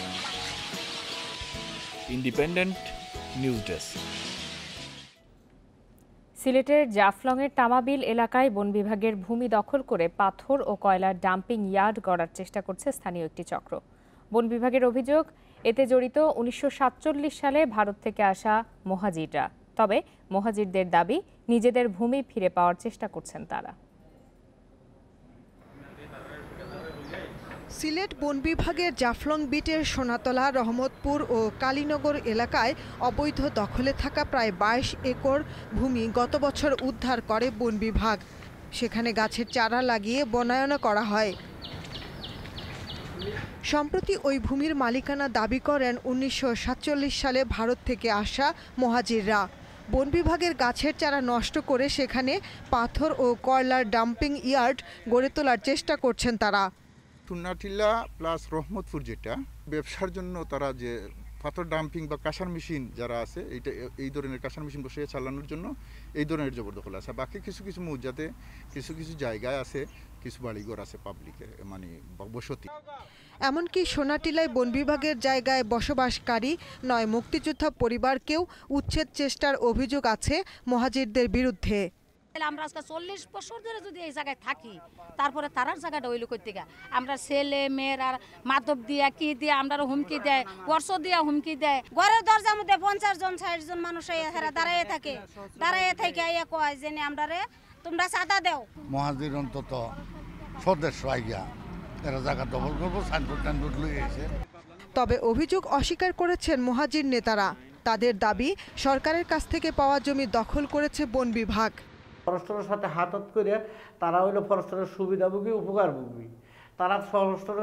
S21: Independent news desk.
S1: সিলেটের জাফলংয়ের তামাবিল এলাকায় বন বিভাগের ভূমি দখল করে পাথর ও কয়লার ডাম্পিং ইয়ার্ড গড়ার চেষ্টা করছে স্থানীয় একটি চক্র। বন বিভাগের অভিযোগ, এতে জড়িত 1947 সালে ভারত থেকে আসা মুহাজিররা। তবে মুহাজিরদের দাবি, নিজেদের ভূমি ফিরে পাওয়ার চেষ্টা করছেন তারা।
S2: সিলেট বন বিভাগের জাফলং বিটের সোনাতলা, রহমতপুর ও কালীনগর এলাকায় অবৈধ দখলে থাকা প্রায় 22 একর ভূমি গত বছর উদ্ধার করে বন বিভাগ। সেখানে গাছের চারা লাগিয়ে বনায়ন করা হয়। সম্প্রতি ওই ভূমির মালিকানা দাবি করেন 1947 সালে ভারত থেকে আসা মুহাজিররা। বন বিভাগের গাছের চারা নষ্ট করে সেখানে পাথর ও কয়লার ডাম্পিং ইয়ার্ড গড়ে তোলার চেষ্টা করছেন তারা।
S3: টুনাটিলা প্লাস রহমতপুর, যেটা ব্যবসার জন্য তারা যে পাথর ডাম্পিং বা কাঁসার মেশিন যারা আছে, এই ধরনের কাঁসার মেশিন বসিয়ে চালানোর জন্য এই ধরনের জবরদখল আছে। বাকি কিছু কিছু মৌজাতে কিছু কিছু জায়গায় আছে, কিছু বাড়িঘর আছে পাবলিকের, মানে বসতি।
S2: এমনকি সোনাটিলায় বন বিভাগের জায়গায় বসবাসকারী 9 মুক্তিযোদ্ধা পরিবারকেও উচ্ছেদ চেষ্টার অভিযোগ আছে মুহাজিরদের বিরুদ্ধে।
S4: আমরা আজকে 40 বছর ধরে যদি এই জায়গায় থাকি, তারপরে তারার জায়গাটা ওই লোকের থেকে আমরা ছেলে মেয়েরা মাদক দিয়া কি দিয়ে আমরা হুমকি দেয়, বর্ষ দিয়া হুমকি দেয়। ঘরের দরজার মধ্যে 50 জন 60 জন মানুষ দাঁড়াইয়ে থাকে, কয় যে আমরা তোমরা চাঁদা দেও।
S5: মুহাজির অন্তত স্বদেশ রাইয়া এরা জায়গা দখল করবো, সাইনবোর্ড টাইনবোর্ড লইয়ে গেছে।
S2: তবে অভিযোগ অস্বীকার করেছেন মুহাজির নেতারা। তাদের দাবি, সরকারের কাছ থেকে পাওয়া জমি দখল করেছে বন বিভাগ।
S7: ফরেস্টের সাথে হাত করে তারা হইলো ফরেস্টের সুবিধাভোগী, উপকারভোগী। তারা ফরেস্টের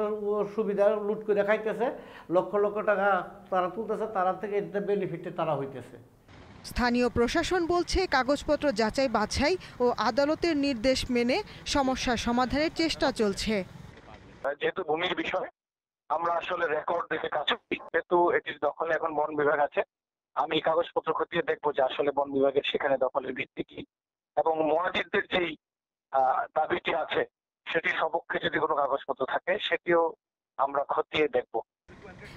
S7: সুবিধা লুট করে খাইতেছে, লক্ষ লক্ষ টাকা তারা তুলতেছে, তারা থেকে এটা বেনিফিটে তারা হইতেছে।
S2: স্থানীয় প্রশাসন বলছে, কাগজপত্র যাচাই বাছাই ও আদালতের নির্দেশ মেনে সমস্যা সমাধানের চেষ্টা চলছে।
S8: যেহেতু ভূমির বিষয় আমরা আসলে রেকর্ড দেখে কাজ করি, যেহেতু এটির দখলে এখন বন বিভাগ আছে, আমি কাগজপত্র খতিয়ে দেখবো যে আসলে বন বিভাগের সেখানে দখলের ভিত্তি কি, এবং মুহাজিরদের যেই দাবিটি আছে সেটির সপক্ষে যদি কোনো কাগজপত্র থাকে সেটিও আমরা খতিয়ে দেখব।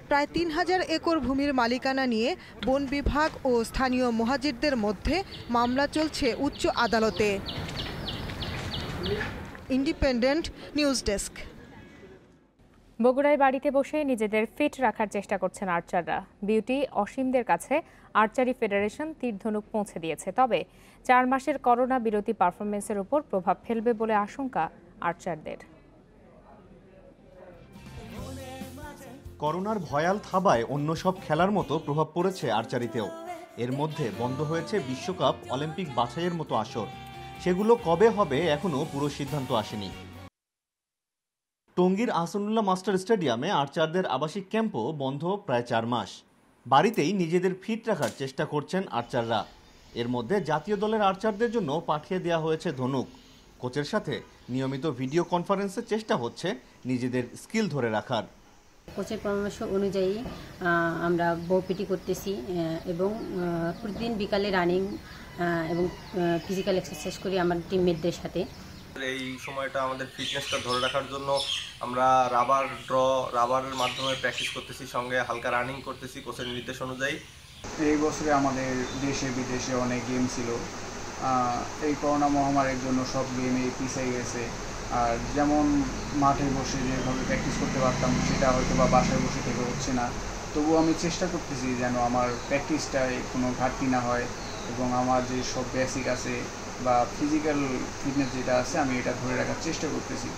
S2: প্রায় 3000 একর ভূমির মালিকানা নিয়ে বন বিভাগ ও স্থানীয় মুহাজিরদের মধ্যে মামলা চলছে উচ্চ আদালতে। Independent news desk.
S1: বগুড়ায় বাড়িতে বসে নিজেদের ফিট রাখার চেষ্টা করছেন আর্চাররা। বিউটি অসীমদের কাছে আর্চারি ফেডারেশন তীরধনুক পৌঁছে দিয়েছে। তবে 4 মাসের করোনা বিরতি পারফরমেন্সের উপর প্রভাব ফেলবে বলে আশঙ্কা আর্চারদের।
S9: করোনার ভয়াল থাবায় অন্য সব খেলার মতো প্রভাব পড়েছে আর্চারিতেও। এর মধ্যে বন্ধ হয়েছে বিশ্বকাপ, অলিম্পিক বাছাইয়ের মতো আসর। সেগুলো কবে হবে এখনও পুরো সিদ্ধান্ত আসেনি। টঙ্গীর আহসানুল্লাহ মাস্টার স্টেডিয়ামে আর্চারদের আবাসিক ক্যাম্পও বন্ধ প্রায় 4 মাস। বাড়িতেই নিজেদের ফিট রাখার চেষ্টা করছেন আর্চাররা। এর মধ্যে জাতীয় দলের আর্চারদের জন্য পাঠিয়ে দেওয়া হয়েছে ধনুক। কোচের সাথে নিয়মিত ভিডিও কনফারেন্সে চেষ্টা হচ্ছে নিজেদের স্কিল ধরে রাখার।
S22: কোচের পরামর্শ অনুযায়ী আমরা বউপিটি করতেছি এবং প্রতিদিন বিকালে রানিং এবং ফিজিক্যাল এক্সারসাইজ করি আমার টিমমেটদের সাথে।
S24: এই সময়টা আমাদের ফিটনেসটা ধরে রাখার জন্য আমরা রাবারের মাধ্যমে প্র্যাকটিস করতেছি, সঙ্গে হালকা রানিং করতেছি কোচের নির্দেশ অনুযায়ী।
S26: এই বছরে আমাদের দেশে বিদেশে অনেক গেম ছিল। এই করোনা মহামারীর জন্য সব গেমই পিছিয়ে গেছে। আর যেমন মাঠে বসে যেভাবে প্র্যাকটিস করতে পারতাম সেটা হয়তো বা বাসায় বসে থেকে হচ্ছে না। তবুও আমি চেষ্টা করতেছি যেন আমার প্র্যাকটিসটায় কোনো ঘাটতি না হয় এবং আমার যে সব বেসিক আছে বা ফিজিক্যাল ফিটনেস যেটা আছে আমি এটা ধরে রাখার চেষ্টা করতেছি।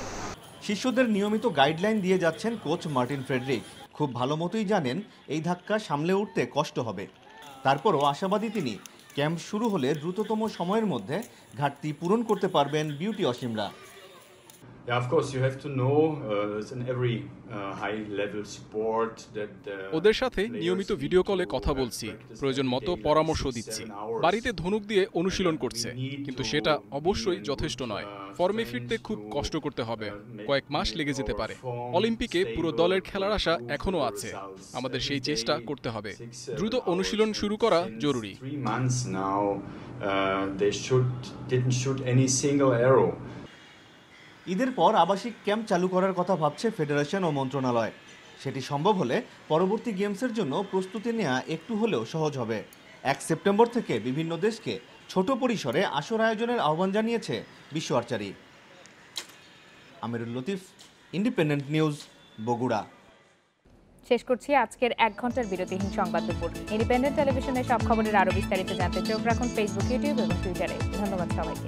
S9: শিষ্যদের নিয়মিত গাইডলাইন দিয়ে যাচ্ছেন কোচ মার্টিন ফ্রেডরিক। খুব ভালো মতোই জানেন এই ধাক্কা সামলে উঠতে কষ্ট হবে। তারপরও আশাবাদী তিনি, ক্যাম্প শুরু হলে দ্রুততম সময়ের মধ্যে ঘাটতি পূরণ করতে পারবেন beauty অসীমরা।
S31: Yeah, of course, you have to know in every high-level sport that
S32: ওদের সাথে নিয়মিত ভিডিও কলে কথা বলছি, প্রয়োজন মতো পরামর্শ দিচ্ছি। বাড়িতে ধনুক দিয়ে অনুশীলন করছে, কিন্তু সেটা অবশ্যই যথেষ্ট নয়। ফর্মে ফিরতে খুব কষ্ট করতে হবে, কয়েক মাস লেগে যেতে পারে। অলিম্পিকে পুরো দলের খেলার আশা এখনো আছে, আমাদের সেই চেষ্টা করতে হবে। দ্রুত অনুশীলন শুরু করা জরুরি।
S9: ঈদের পর আবাসিক ক্যাম্প চালু করার কথা ভাবছে ফেডারেশন ও মন্ত্রণালয়। সেটি সম্ভব হলে পরবর্তী গেমসের জন্য প্রস্তুতি নেওয়া একটু হলেও সহজ হবে। 1 সেপ্টেম্বর থেকে বিভিন্ন দেশকে ছোট পরিসরে আসর আয়োজনের আহ্বান জানিয়েছে বিশ্ব আর্চারি। আমিরুল লতিফ, ইন্ডিপেন্ডেন্ট নিউজ, বগুড়া।
S1: শেষ করছি আজকের 1 ঘন্টার বিরতিহীন সংবাদ দুপুর। ইন্ডিপেন্ডেন্ট টেলিভিশনের সব খবরের আরো বিস্তারিত জানতে চোখ রাখুন ফেসবুক, ইউটিউব এবং টুইটারে। ধন্যবাদ সবাইকে।